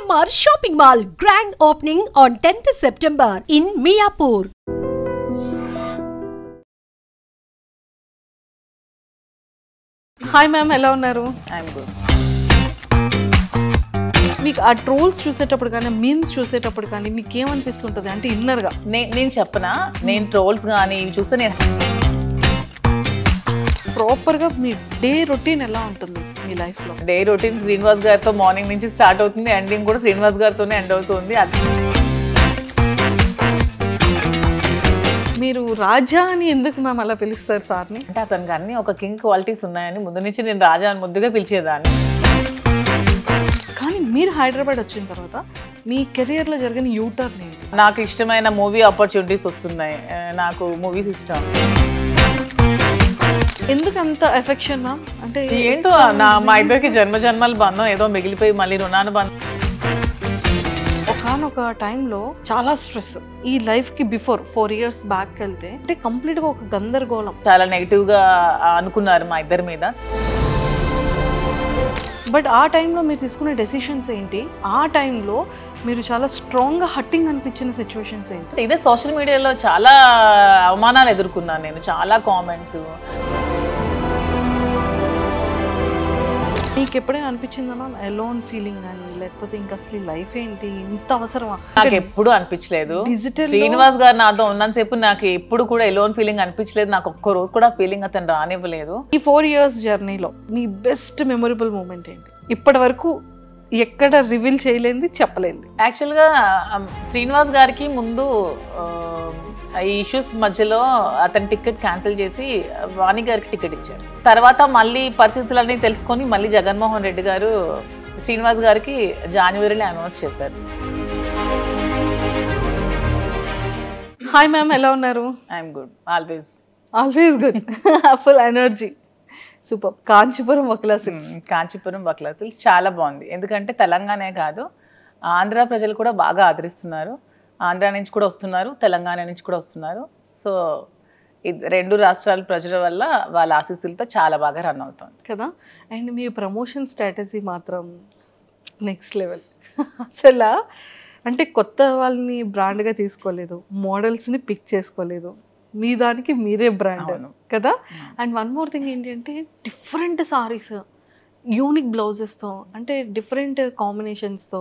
GMR Shopping Mall grand opening on 10th September in Miapur. Hi ma'am, ఎలా ఉన్నారు? I'm good. మీకు ఆ trolls చూసేటప్పుడు కానీ మీమ్స్ చూసేటప్పుడు కానీ మీకు ఏమనిపిస్తుంటుంది అంటే ఇన్నర్గా? నేను చెప్పనా, నేను ట్రోల్స్ కానీ ఇవి చూస్తే నేను ప్రాపర్గా మీ డే రొటీన్ ఎలా ఉంటుంది మీ లైఫ్లో? డే రొటీన్ శ్రీనివాస్ గారితో మార్నింగ్ నుంచి స్టార్ట్ అవుతుంది, ఎండింగ్ కూడా శ్రీనివాస్ గారితోనే ఎండ్ అవుతుంది. మీరు రాజా అని ఎందుకు మ్యామ్ అలా పిలుస్తారు సార్ని? అంటే అతనికి అన్ని ఒక కింగ్ క్వాలిటీస్ ఉన్నాయని ముందు నుంచి నేను రాజా అని ముద్దుగా పిలిచేదాన్ని. కానీ మీరు హైదరాబాద్ వచ్చిన తర్వాత మీ కెరియర్లో జరిగిన యూటర్న్ ఏంటి? నాకు ఇష్టమైన మూవీ ఆపర్చునిటీస్ వస్తున్నాయి, నాకు మూవీస్ ఇష్టం. ఎందుకు అంత ఎఫెక్షన్ మ్యామ్? అంటే ఏంటో మా ఇద్దరికి జన్మ జన్మల బంధం ఏదో మిగిలిపోయి మళ్ళీ రుణాను బంధం. ఒకనొక టైంలో చాలా స్ట్రెస్. ఈ లైఫ్కి బిఫోర్ 4 years బ్యాక్ వెళ్తే అంటే కంప్లీట్గా ఒక గందరగోళం, చాలా నెగిటివ్గా అనుకున్నారు మా ఇద్దరి మీద. బట్ ఆ టైంలో మీరు తీసుకునే డెసిషన్స్ ఏంటి? ఆ టైంలో మీరు చాలా స్ట్రాంగ్గా హట్టింగ్ అనిపించిన సిచ్యువేషన్స్ ఏంటి? ఇదే సోషల్ మీడియాలో చాలా అవమానాలు ఎదుర్కొన్నాను నేను, చాలా కామెంట్స్. మీకు ఎప్పుడైనా అనిపించిందా మ్యామ్ ఎలోన్ ఫీలింగ్ అని, లేకపోతే ఇంకా అసలు లైఫ్ ఏంటి ఇంత అవసరమా? నాకు ఎప్పుడు అనిపించలేదు. డిజిటల్ శ్రీనివాస్ గారు నాతో ఉన్నంతసేపు నాకు ఎప్పుడు కూడా ఎలోన్ ఫీలింగ్ అనిపించలేదు. నాకు ఒక్క రోజు కూడా ఫీలింగ్ అతను రానివ్వలేదు. ఈ 4 years జర్నీలో మీ బెస్ట్ మెమొరబుల్ మూమెంట్ ఏంటి? ఇప్పటి వరకు ఎక్కడ రివీల్ చేయలేంది, చెప్పలేంది. యాక్చువల్గా శ్రీనివాస్ గారికి ముందు ఈ ఇష్యూస్ మధ్యలో అతని టికెట్ క్యాన్సిల్ చేసి వాణి గారికి టికెట్ ఇచ్చారు. తర్వాత మళ్ళీ పరిస్థితులన్నీ తెలుసుకొని మళ్ళీ జగన్మోహన్ రెడ్డి గారు శ్రీనివాస్ గారికి జనవరిలో అనౌన్స్ చేశారు. హాయ్ మ్యామ్, ఎలా ఉన్నారు? I'm good, always good. Full energy, super. Kanchipuram Vakla silks. Kanchipuram Vakla silks చాలా బాగుంది. ఎందుకంటే తెలంగాణే కాదు, ఆంధ్ర ప్రజలు కూడా బాగా ఆదరిస్తున్నారు. ఆంధ్ర నుంచి కూడా వస్తున్నారు, తెలంగాణ నుంచి కూడా వస్తున్నారు. సో రెండు రాష్ట్రాల ప్రజల వల్ల వాళ్ళ ఆశీస్సులతో చాలా బాగా రన్ అవుతుంది కదా. అండ్ మీ ప్రమోషన్ స్ట్రాటజీ మాత్రం నెక్స్ట్ లెవెల్. అసలు అంటే కొత్త వాళ్ళని బ్రాండ్గా తీసుకోలేదు, మోడల్స్ని పిక్ చేసుకోలేదు, మీ దానికి మీరే బ్రాండ్ కదా. అండ్ వన్ మోర్ థింగ్ ఏంటి అంటే డిఫరెంట్ సారీస్, యూనిక్ బ్లౌజెస్తో, అంటే డిఫరెంట్ కాంబినేషన్స్తో.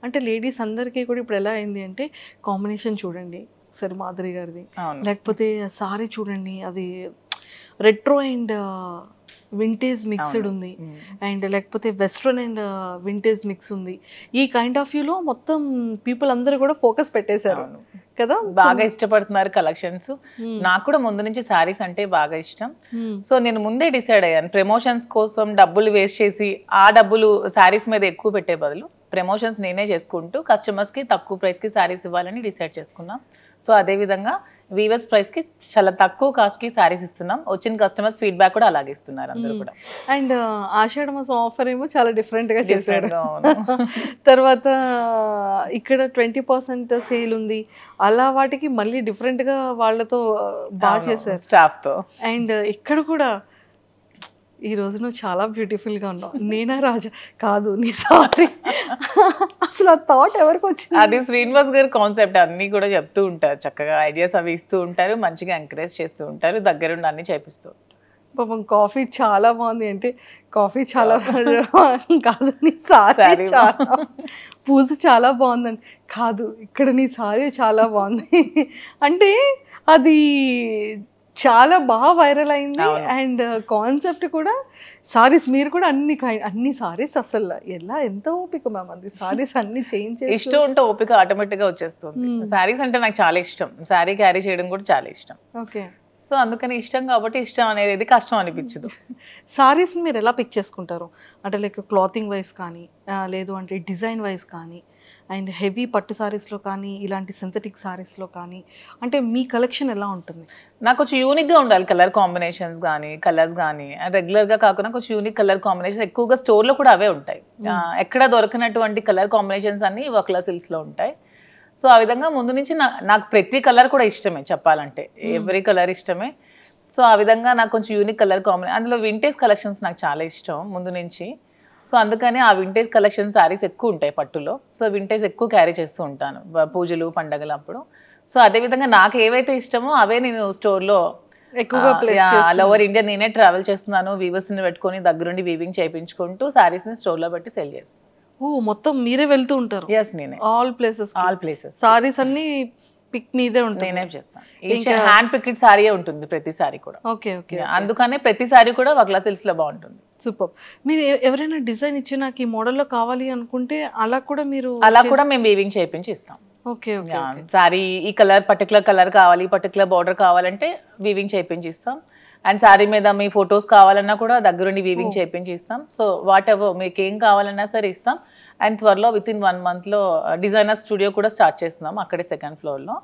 అంటే లేడీస్ అందరికీ కూడా ఇప్పుడు ఎలా అయింది అంటే కాంబినేషన్ చూడండి సరే మాధురి గారిది, లేకపోతే సారీ చూడండి అది రెట్రో అండ్ వింటేజ్ మిక్స్డ్ ఉంది, అండ్ లేకపోతే వెస్ట్రన్ అండ్ వింటేజ్ మిక్స్ ఉంది. ఈ కైండ్ ఆఫ్ వ్యూలో మొత్తం పీపుల్ అందరూ కూడా ఫోకస్ పెట్టేశారు కదా, బాగా ఇష్టపడుతున్నారు కలెక్షన్స్. నాకు కూడా ముందు నుంచి శారీస్ అంటే బాగా ఇష్టం. సో నేను ముందే డిసైడ్ అయ్యాను, ప్రమోషన్స్ కోసం డబ్బులు వేస్ట్ చేసి ఆ డబ్బులు శారీస్ మీద ఎక్కువ పెట్టే బదులు ప్రమోషన్స్ నేనే చేసుకుంటూ కస్టమర్స్కి తక్కువ ప్రైస్కి శారీస్ ఇవ్వాలని డిసైడ్ చేసుకున్నాం. సో అదేవిధంగా వీవర్స్ ప్రైస్కి చాలా తక్కువ కాస్ట్కి శారీస్ ఇస్తున్నాం. వచ్చిన కస్టమర్స్ ఫీడ్బ్యాక్ కూడా అలాగే ఇస్తున్నారు అందరూ కూడా. అండ్ ఆషాఢ మాసం ఆఫర్ ఏమో చాలా డిఫరెంట్గా చేశారు. తర్వాత ఇక్కడ 20% సేల్ ఉంది, అలా వాటికి మళ్ళీ డిఫరెంట్గా వాళ్ళతో బాగా చేశారు స్టాఫ్తో. అండ్ ఇక్కడ కూడా ఈ రోజు నువ్వు చాలా బ్యూటిఫుల్గా ఉన్నావు, నేనా రాజా కాదు నీ సారీ. అసలు ఆ థాట్ ఎవరికి వచ్చింది? అది శ్రీనివాస్ గారి కాన్సెప్ట్. అన్నీ కూడా చెప్తూ ఉంటారు, చక్కగా ఐడియాస్ అవి ఇస్తూ ఉంటారు, మంచిగా ఎంకరేజ్ చేస్తూ ఉంటారు, దగ్గరుండి అన్ని చేపిస్తూ. పాపం కాఫీ చాలా బాగుంది అంటే కాఫీ చాలా కాదు నీ సారీ చాలా, పూజ చాలా బాగుందండి కాదు ఇక్కడ నీ సారీ చాలా బాగుంది అంటే అది చాలా బాగా వైరల్ అయింది. అండ్ కాన్సెప్ట్ కూడా సారీస్, మీరు కూడా అన్ని సారీస్ అసలు ఎలా ఎంత ఓపిక మ్యామ్, అది సారీస్ అన్ని చేంజ్ చేసి ఇష్టం ఉంటే ఓపిక ఆటోమేటిక్గా వచ్చేస్తుంది. సారీస్ అంటే నాకు చాలా ఇష్టం, సారీ క్యారీ చేయడం కూడా చాలా ఇష్టం. ఓకే, సో అందుకని ఇష్టం కాబట్టి ఇష్టం అనేది కష్టం అనిపించదు. సారీస్ని మీరు ఎలా పిక్ చేసుకుంటారు అంటే లైక్ క్లాతింగ్ వైజ్ కానీ లేదు అంటే డిజైన్ వైజ్ కానీ, అండ్ హెవీ పట్టు సారీస్లో కానీ ఇలాంటి సింథటిక్ సారీస్లో కానీ, అంటే మీ కలెక్షన్ ఎలా ఉంటుంది? నాకు కొంచెం యూనిక్గా ఉండాలి, కలర్ కాంబినేషన్స్ కానీ కలర్స్ కానీ రెగ్యులర్గా కాకుండా కొంచెం యూనిక్ కలర్ కాంబినేషన్స్. ఎక్కువగా స్టోర్లో కూడా అవే ఉంటాయి, ఎక్కడ దొరకనటువంటి కలర్ కాంబినేషన్స్ అన్నీ వక్లా సిల్క్స్లో ఉంటాయి. సో ఆ విధంగా ముందు నుంచి నాకు ప్రతి కలర్ కూడా ఇష్టమే, చెప్పాలంటే ఎవ్రీ కలర్ ఇష్టమే. సో ఆ విధంగా నాకు కొంచెం యూనిక్ కలర్ కాంబినేషన్, అందులో వింటేజ్ కలెక్షన్స్ నాకు చాలా ఇష్టం ముందు నుంచి. సో అందుకని ఆ వింటేజ్ కలెక్షన్ శారీస్ ఎక్కువ ఉంటాయి పట్టులో. సో వింటేజ్ ఎక్కువ క్యారీ చేస్తూ ఉంటాను పూజలు పండగలు అప్పుడు. సో అదేవిధంగా నాకు ఏవైతే ఇష్టమో అవే నేను స్టోర్లో ఎక్కువగా ఆల్ ఓవర్ ఇండియా నేనే ట్రావెల్ చేస్తున్నాను. వీవర్స్ని పెట్టుకొని దగ్గరుండి వీవింగ్ చేయించుకుంటూ శారీస్ని స్టోర్లో పెట్టి సెల్ చేస్తాను. మొత్తం మీరే వెళ్తూ ఉంటారు? ఎస్, నేనే ఆల్ ప్లేసెస్ సారీస్ అన్ని పిక్ మీదే ఉంటుంది? నేనే చేస్తాను. హ్యాండ్ పిక్డ్ సారీ ఉంటుంది ప్రతి సారీ కూడా. Okay okay. అందుకనే ప్రతి సారీ కూడా వక్లా సిల్క్స్ లో బాగుంటుంది. సూపర్. మీరు ఎవరైనా డిజైన్ ఇచ్చి నాకు ఈ మోడల్లో కావాలి అనుకుంటే అలా కూడా మేము వీవింగ్ చేయించి ఇస్తాం. Okay okay. సారీ ఈ పర్టికులర్ కలర్ కావాలి, పర్టికులర్ బార్డర్ కావాలంటే వీవింగ్ చేయించి ఇస్తాం. అండ్ సారీ మీద మీ ఫొటోస్ కావాలన్నా కూడా దగ్గరుండి వీవింగ్ చేయించి ఇస్తాం. సో వాట్ ఎవర్ మీకు ఏం కావాలన్నా సరే ఇస్తాం. అండ్ త్వరలో విత్ ఇన్ 1 monthలో డిజైనర్ స్టూడియో కూడా స్టార్ట్ చేస్తున్నాం అక్కడే 2nd floorలో.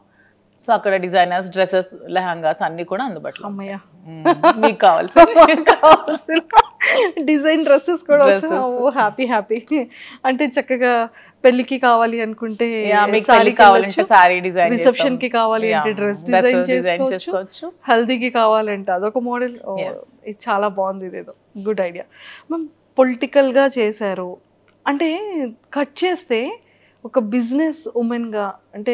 సో అక్కడ డిజైనర్స్, డ్రెస్సెస్, లెహంగాస్ అన్ని కూడా అందుబాటులో. అమ్మయ్య, మీకు కావాల్సిన డిజైన్ డ్రెస్సెస్ కూడా హ్యాపీ హ్యాపీ. అంటే చక్కగా పెళ్లికి కావాలి అనుకుంటే సారీ డిజైన్, రిసెప్షన్ కి కావాలి అంటే డ్రెస్ డిజైన్ చేసుకోవచ్చు, హల్దీకి కావాలంటే అదొక మోడల్. ఇది చాలా బాగుంది, ఇదేదో గుడ్ ఐడియా. మ్యామ్ పొలిటికల్ గా చేశారు అంటే కట్ చేస్తే ఒక బిజినెస్ ఉమెన్ గా అంటే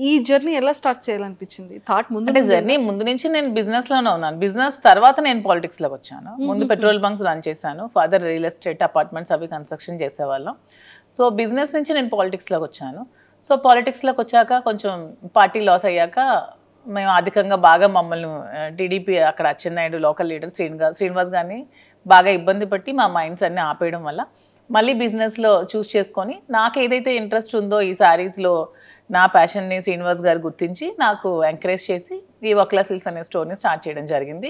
ఈ జర్నీ ఎలా స్టార్ట్ చేయాలనిపించింది? థాట్ ముందు అంటే జర్నీ ముందు నుంచి నేను బిజినెస్ లోనే ఉన్నాను. బిజినెస్ తర్వాత నేను పాలిటిక్స్ లోకి వచ్చాను. ముందు పెట్రోల్ బంక్స్ రన్ చేశాను, ఫాదర్ రియల్ ఎస్టేట్ అపార్ట్మెంట్స్ అవి కన్స్ట్రక్షన్ చేసేవాళ్ళం. సో బిజినెస్ నుంచి నేను పాలిటిక్స్ లోకి వచ్చాను. సో పాలిటిక్స్ లోకి వచ్చాక కొంచెం పార్టీ లాస్ అయ్యాక మేము ఆర్థికంగా బాగా మమ్మల్ని టీడీపీ అక్కడ అచ్చెన్నాయుడు లోకల్ లీడర్ శ్రీనివాస్ గారిని బాగా ఇబ్బంది పట్టి మా మైండ్స్ అన్ని ఆపేయడం వల్ల మళ్ళీ బిజినెస్లో చూస్ చేసుకొని నాకు ఏదైతే ఇంట్రెస్ట్ ఉందో ఈ శారీస్లో నా ప్యాషన్ని శ్రీనివాస్ గారు గుర్తించి నాకు ఎంకరేజ్ చేసి ఈ వక్లా సిల్క్స్ అనే స్టోర్ని స్టార్ట్ చేయడం జరిగింది.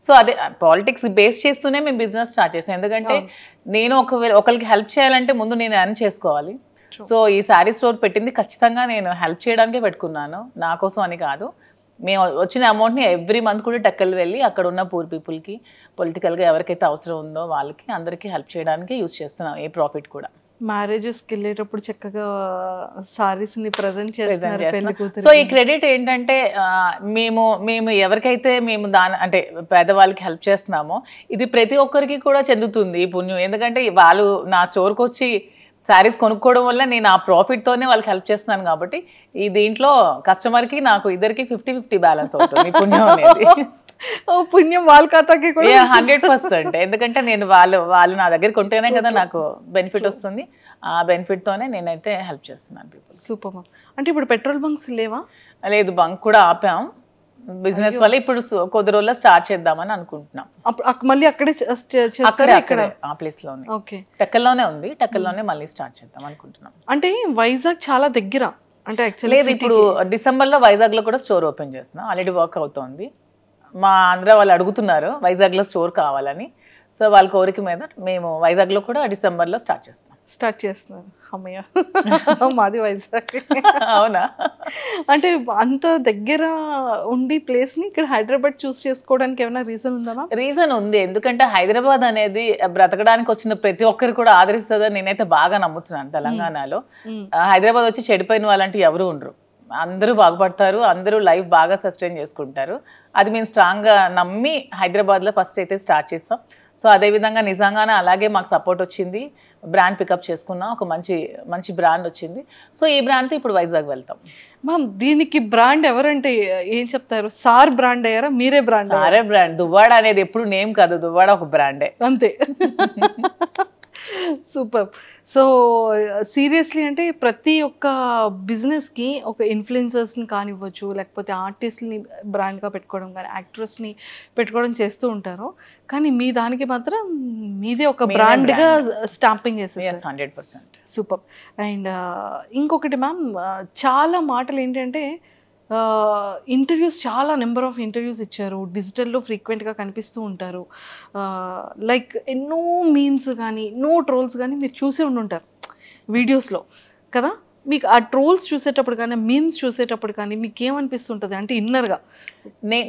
సో అదే పాలిటిక్స్ బేస్ చేస్తూనే మేము బిజినెస్ స్టార్ట్ చేసాం. ఎందుకంటే నేను ఒకరికి హెల్ప్ చేయాలంటే ముందు నేను ఎర్న్ చేసుకోవాలి. సో ఈ శారీ స్టోర్ పెట్టింది ఖచ్చితంగా నేను హెల్ప్ చేయడానికే పెట్టుకున్నాను, నా కోసం అని కాదు. మేము వచ్చిన అమౌంట్ని ఎవ్రీ మంత్ కూడా టెక్కలు వెళ్ళి అక్కడ ఉన్న పూర్ పీపుల్కి, పొలిటికల్గా ఎవరికైతే అవసరం ఉందో వాళ్ళకి అందరికీ హెల్ప్ చేయడానికి యూజ్ చేస్తున్నాం ఏ ప్రాఫిట్ కూడా. మ్యారేజెస్కి వెళ్ళేటప్పుడు చక్కగా సారీస్ని ప్రజెంట్ చేస్తున్నారు. సో ఈ క్రెడిట్ ఏంటంటే మేము ఎవరికైతే మేము అంటే పేదవాళ్ళకి హెల్ప్ చేస్తున్నామో ఇది ప్రతి ఒక్కరికి కూడా చెందుతుంది ఈ పుణ్యం. ఎందుకంటే వాళ్ళు నా స్టోర్కి వచ్చి శారీస్ కొనుక్కోవడం వల్ల నేను ఆ ప్రాఫిట్తోనే వాళ్ళకి హెల్ప్ చేస్తున్నాను. కాబట్టి ఈ దీంట్లో కస్టమర్కి నాకు ఇద్దరికి 50-50 బ్యాలెన్స్ అవుతుంది పుణ్యం అనేది. పుణ్యం వాళ్ళ ఖాతాకి కూడా 100%. ఎందుకంటే నేను వాళ్ళు నా దగ్గరికి ఉంటేనే కదా నాకు బెనిఫిట్ వస్తుంది. ఆ బెనిఫిట్తోనే నేనైతే హెల్ప్ చేస్తున్నాను పీపుల్. సూపర్. అంటే ఇప్పుడు పెట్రోల్ బంక్స్ లేవా? లేదు, బంక్ కూడా ఆపాం బిజినెస్ వల్ల. ఇప్పుడు కొద్ది రోజుల్లో స్టార్ట్ చేద్దామని అనుకుంటున్నాం. మళ్ళీ అక్కడే అక్కడే ఆ ప్లేస్ లోనే, టెక్కల్లోనే ఉంది. టెక్కల్లోనే మళ్ళీ స్టార్ట్ చేద్దాం అనుకుంటున్నాం. అంటే వైజాగ్ చాలా దగ్గర అంటే లేదు, ఇప్పుడు డిసెంబర్లో వైజాగ్ లో కూడా స్టోర్ ఓపెన్ చేస్తున్నాం. ఆల్రెడీ వర్క్ అవుతోంది. మా ఆంధ్ర వాళ్ళు అడుగుతున్నారు వైజాగ్ లో స్టోర్ కావాలని. సో వాళ్ళ కోరిక మీద మేము వైజాగ్లో కూడా డిసెంబర్లో స్టార్ట్ చేస్తున్నాం. అమ్మయ్య, మాది వైజాగ్. అవునా? అంటే అంత దగ్గర ఉండి ప్లేస్ని ఇక్కడ హైదరాబాద్ చూస్ చేసుకోవడానికి ఏమైనా రీజన్ ఉందా? రీజన్ ఉంది. ఎందుకంటే హైదరాబాద్ అనేది బ్రతకడానికి వచ్చిన ప్రతి ఒక్కరు కూడా ఆదరిస్తుందని నేనైతే బాగా నమ్ముతున్నాను. తెలంగాణలో హైదరాబాద్ వచ్చి చెడిపోయిన వాళ్ళంటూ ఎవరు ఉండరు. అందరూ బాగుపడతారు, అందరూ లైఫ్ బాగా సస్టైన్ చేసుకుంటారు. అది మేము స్ట్రాంగ్గా నమ్మి హైదరాబాద్లో ఫస్ట్ అయితే స్టార్ట్ చేస్తాం. సో అదేవిధంగా నిజంగానే అలాగే మాకు సపోర్ట్ వచ్చింది. బ్రాండ్ పికప్ చేసుకున్నాం, ఒక మంచి బ్రాండ్ వచ్చింది. సో ఈ బ్రాండ్తో ఇప్పుడు వైజాగ్ వెళ్తాం. మ్యామ్ దీనికి బ్రాండ్ ఎవరంటే ఏం చెప్తారు? సార్ బ్రాండ్ అయ్యారా, మీరే బ్రాండ్? సారే బ్రాండ్. దువ్వాడ అనేది ఎప్పుడు నేమ్ కాదు, దువ్వాడ ఒక బ్రాండే అంతే. సూపర్. సో సీరియస్లీ అంటే ప్రతి ఒక్క బిజినెస్కి ఒక ఇన్ఫ్లుయెన్సర్స్ని కానివ్వచ్చు, లేకపోతే ఆర్టిస్ట్ని బ్రాండ్గా పెట్టుకోవడం కానీ, యాక్ట్రెస్ని పెట్టుకోవడం చేస్తూ ఉంటారు. కానీ మీ దానికి మాత్రం మీదే ఒక బ్రాండ్గా స్టాంపింగ్ చేసేసారు. 100%. సూపర్. అండ్ ఇంకొకటి మ్యామ్, చాలా మాటలు ఏంటంటే ఇంటర్వ్యూస్, చాలా నెంబర్ ఆఫ్ ఇంటర్వ్యూస్ ఇచ్చారు, డిజిటల్లో ఫ్రీక్వెంట్గా కనిపిస్తూ ఉంటారు. లైక్ ఎన్నో మీమ్స్ కానీ, ఎన్నో ట్రోల్స్ కానీ మీరు చూసే ఉండుంటారు వీడియోస్లో కదా. మీకు ఆ ట్రోల్స్ చూసేటప్పుడు కానీ, మీమ్స్ చూసేటప్పుడు కానీ మీకు ఏమనిపిస్తుంటుంది అంటే ఇన్నర్గా?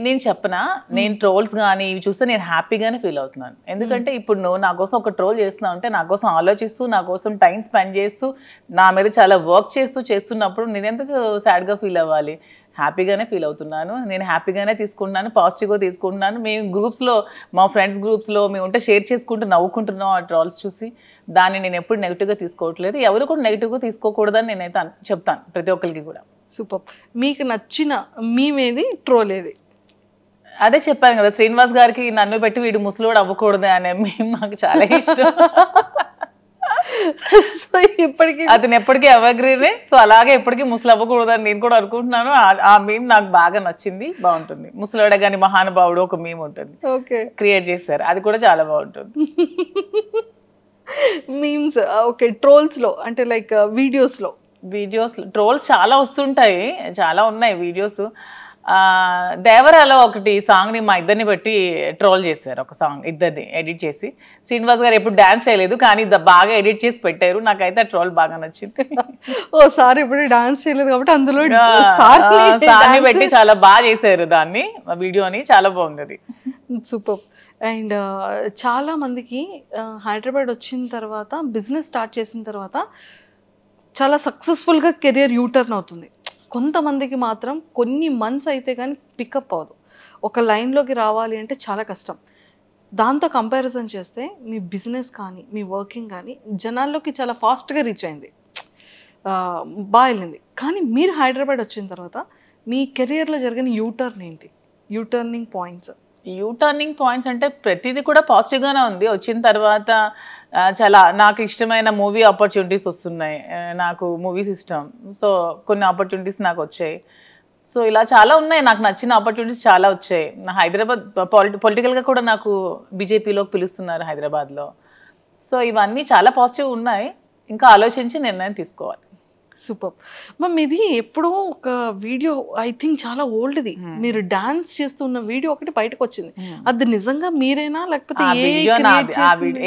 నేను చెప్పనా, నేను ట్రోల్స్ కానీ ఇవి చూస్తే నేను హ్యాపీగానే ఫీల్ అవుతున్నాను. ఎందుకంటే ఇప్పుడు నువ్వు నా కోసం ఒక ట్రోల్ చేస్తున్నావు అంటే, నా కోసం ఆలోచిస్తూ, నా కోసం టైం స్పెండ్ చేస్తూ, నా మీద చాలా వర్క్ చేస్తున్నప్పుడు నేను ఎందుకు సాడ్గా ఫీల్ అవ్వాలి? హ్యాపీగానే ఫీల్ అవుతున్నాను, నేను హ్యాపీగానే తీసుకుంటున్నాను, పాజిటివ్గా తీసుకుంటున్నాను. మేము గ్రూప్స్లో, మా ఫ్రెండ్స్ గ్రూప్స్లో మేము ఉంటే షేర్ చేసుకుంటూ నవ్వుకుంటున్నాం ఆ ట్రాల్స్ చూసి. దాన్ని నేను ఎప్పుడు నెగిటివ్గా తీసుకోవట్లేదు, ఎవరు కూడా నెగిటివ్గా తీసుకోకూడదని నేనైతే చెప్తాను ప్రతి ఒక్కరికి కూడా. సూపర్. మీకు నచ్చిన మీమేది, ట్రోల్ ఏది? అదే చెప్పాను కదా, శ్రీనివాస్ గారికి నన్ను పెట్టి వీడు ముసలోడు అవ్వకూడదు అనే మేము మాకు చాలా ఇష్టం. సో ఇప్పటికీ అతను ఎప్పటికీ ఎవర్గ్రీనే. సో అలాగే ఎప్పటికీ ముసలు అవ్వకూడదు అని నేను కూడా అనుకుంటున్నాను. ఆ మీమ్ నాకు బాగా నచ్చింది, బాగుంటుంది. ముసలోడ గాని మహానుభావుడు ఒక మీమ్ ఉంటుంది, ఓకే, క్రియేట్ చేశారు, అది కూడా చాలా బాగుంటుంది. Memes okay. ట్రోల్స్లో అంటే లైక్ వీడియోస్లో ట్రోల్స్ చాలా వస్తుంటాయి, చాలా ఉన్నాయి వీడియోస్. దేవరాలో ఒకటి సాంగ్ని మా ఇద్దరిని బట్టి ట్రోల్ చేశారు, ఒక సాంగ్ ఇద్దరిని ఎడిట్ చేసి. శ్రీనివాస్ గారు ఎప్పుడు డాన్స్ చేయలేదు కానీ బాగా ఎడిట్ చేసి పెట్టారు, నాకైతే ఆ ట్రోల్ బాగా నచ్చింది. ఓ సార్ ఇప్పుడు డాన్స్ చేయలేదు కాబట్టి అందులో సార్ని పెట్టి చాలా బాగా చేశారు దాన్ని, వీడియోని, చాలా బాగుంది అది. సూపర్. అండ్ చాలా మందికి హైదరాబాద్ వచ్చిన తర్వాత, బిజినెస్ స్టార్ట్ చేసిన తర్వాత చాలా సక్సెస్ఫుల్గా కెరియర్ యూటర్న్ అవుతుంది. కొంతమందికి మాత్రం కొన్ని మంత్స్ అయితే కానీ పికప్ అవ్వదు. ఒక లైన్లోకి రావాలి అంటే చాలా కష్టం. దాంతో కంపారిజన్ చేస్తే మీ బిజినెస్ కానీ మీ వర్కింగ్ కానీ జనాల్లోకి చాలా ఫాస్ట్గా రీచ్ అయింది, బాగా వెళ్ళింది. కానీ మీరు హైదరాబాద్ వచ్చిన తర్వాత మీ కెరియర్లో జరిగిన యూటర్న్ ఏంటి, యూటర్నింగ్ పాయింట్స్? యూటర్నింగ్ పాయింట్స్ అంటే ప్రతిదీ కూడా పాజిటివ్గానే ఉంది. వచ్చిన తర్వాత చాలా నాకు ఇష్టమైన మూవీ ఆపర్చునిటీస్ వస్తున్నాయి, నాకు మూవీస్ ఇష్టం. సో కొన్ని ఆపర్చునిటీస్ నాకు వచ్చాయి. సో ఇలా చాలా ఉన్నాయి, నాకు నచ్చిన ఆపర్చునిటీస్ చాలా వచ్చాయి. నా హైదరాబాద్ పొలిటికల్గా కూడా నాకు బీజేపీలోకి పిలుస్తున్నారు హైదరాబాద్లో. సో ఇవన్నీ చాలా పాజిటివ్ ఉన్నాయి, ఇంకా ఆలోచించి నిర్ణయం తీసుకోవాలి. సూపర్. మ్యామ్ ఇది ఎప్పుడో ఒక వీడియో, ఐ థింక్ చాలా ఓల్డ్ది, మీరు డాన్స్ చేస్తున్న వీడియో ఒకటి బయటకు వచ్చింది. అది నిజంగా మీరేనా లేకపోతే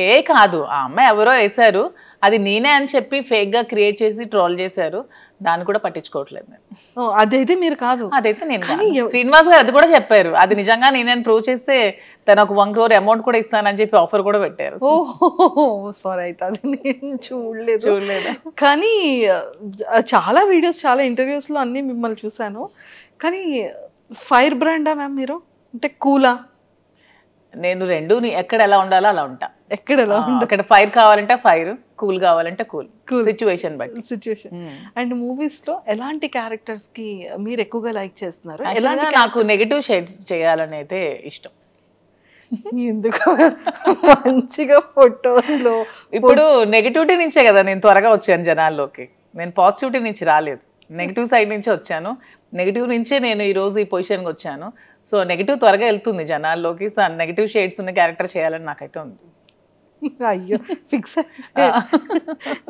ఏ కాదు, ఆ అమ్మాయి ఎవరో వేశారు, అది నేనే అని చెప్పి ఫేక్ గా క్రియేట్ చేసి ట్రోల్ చేశారు, దాన్ని కూడా పట్టించుకోవట్లేదు నేను. అదైతే మీరు కాదు, అదైతే నేను కాదు. శ్రీనివాస్ గారు అది కూడా చెప్పారు, అది నిజంగా నేనేం ప్రూవ్ చేస్తే తనకు 1 crore అమౌంట్ కూడా ఇస్తానని చెప్పి ఆఫర్ కూడా పెట్టారు. ఓహో సారీ, అయితే అది నేను చూడలేదు. కానీ చాలా వీడియోస్, చాలా ఇంటర్వ్యూస్లో అన్నీ మిమ్మల్ని చూశాను. కానీ ఫైర్ బ్రాండా మ్యామ్ మీరు, అంటే కూలా? నేను రెండు, ఎక్కడ ఎలా ఉండాలో అలా ఉంటా. ఎక్కడ ఎలా ఉండాలి, అక్కడ ఫైర్ కావాలంటే ఫైర్, కూల్ కావాలంటే కూల్, సిచ్యువేషన్ బట్టి. సిచ్యువేషన్. అండ్ మూవీస్ లో ఎలాంటి క్యారెక్టర్స్ కి మీరు ఎక్కువగా లైక్ చేస్తున్నారు? నాకు నెగటివ్ షేడ్స్ చేయాలని అయితే ఇష్టం. ఎందుకు? మంచిగా ఫొటోస్ లో ఇప్పుడు నెగటివిటీ నుంచే కదా నేను త్వరగా వచ్చాను జనాల్లోకి, నేను పాజిటివిటీ నుంచి రాలేదు, నెగిటివ్ సైడ్ నుంచే వచ్చాను. నెగిటివ్ నుంచే నేను ఈరోజు ఈ పొజిషన్కి వచ్చాను. సో నెగిటివ్ త్వరగా వెళ్తుంది జనాల్లోకి. సో నెగిటివ్ షేడ్స్ ఉన్న క్యారెక్టర్ చేయాలని నాకైతే ఉంది. అయ్యో ఫిక్స్.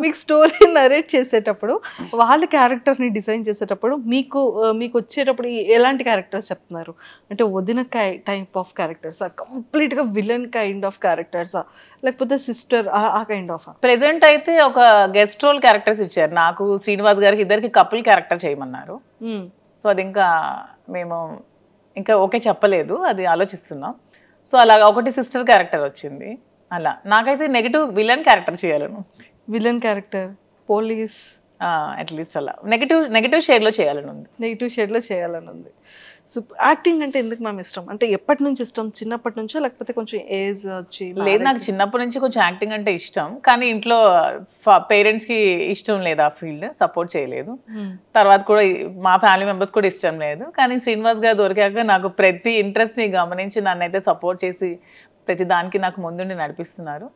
మీకు స్టోరీ నరేట్ చేసేటప్పుడు, వాళ్ళ క్యారెక్టర్ని డిజైన్ చేసేటప్పుడు మీకు వచ్చేటప్పుడు ఎలాంటి క్యారెక్టర్స్ చెప్తున్నారు? అంటే వదిన టైప్ ఆఫ్ క్యారెక్టర్సా, కంప్లీట్గా విలన్ కైండ్ ఆఫ్ క్యారెక్టర్సా, లేకపోతే సిస్టర్ ఆ కైండ్ ఆఫ్? ప్రెసెంట్ అయితే ఒక గెస్ట్ రోల్ క్యారెక్టర్స్ ఇచ్చారు నాకు, శ్రీనివాస్ గారికి ఇద్దరికి కపుల్ క్యారెక్టర్ చేయమన్నారు. సో అది ఇంకా మేము ఇంకా ఓకే చెప్పలేదు, అది ఆలోచిస్తున్నాం. సో అలాగా ఒకటి సిస్టర్ క్యారెక్టర్ వచ్చింది. అలా నాకైతే నెగిటివ్ విలన్ క్యారెక్టర్ చేయాలను. విలన్ క్యారెక్టర్, పోలీస్, అట్లీస్ట్ అలా నెగిటివ్ షేడ్లో చేయాలని ఉంది. నెగిటివ్ షేడ్లో చేయాలని ఉంది. సో యాక్టింగ్ అంటే ఎందుకు మ్యామ్ ఇష్టం? అంటే ఎప్పటి నుంచి ఇష్టం? చిన్నప్పటి నుంచో లేకపోతే కొంచెం ఏజ్ వచ్చి? లేదు, నాకు చిన్నప్పటి నుంచి కొంచెం యాక్టింగ్ అంటే ఇష్టం, కానీ ఇంట్లో పేరెంట్స్కి ఇష్టం లేదు, ఆ ఫీల్డ్ సపోర్ట్ చేయలేదు. తర్వాత కూడా మా ఫ్యామిలీ మెంబర్స్ కూడా ఇష్టం లేదు. కానీ శ్రీనివాస్ గారు దొరికాక నాకు ప్రతి ఇంట్రెస్ట్ని గమనించి నన్ను అయితే సపోర్ట్ చేసి ప్రతి దానికి నాకు ముందుండి నడిపిస్తున్నారు.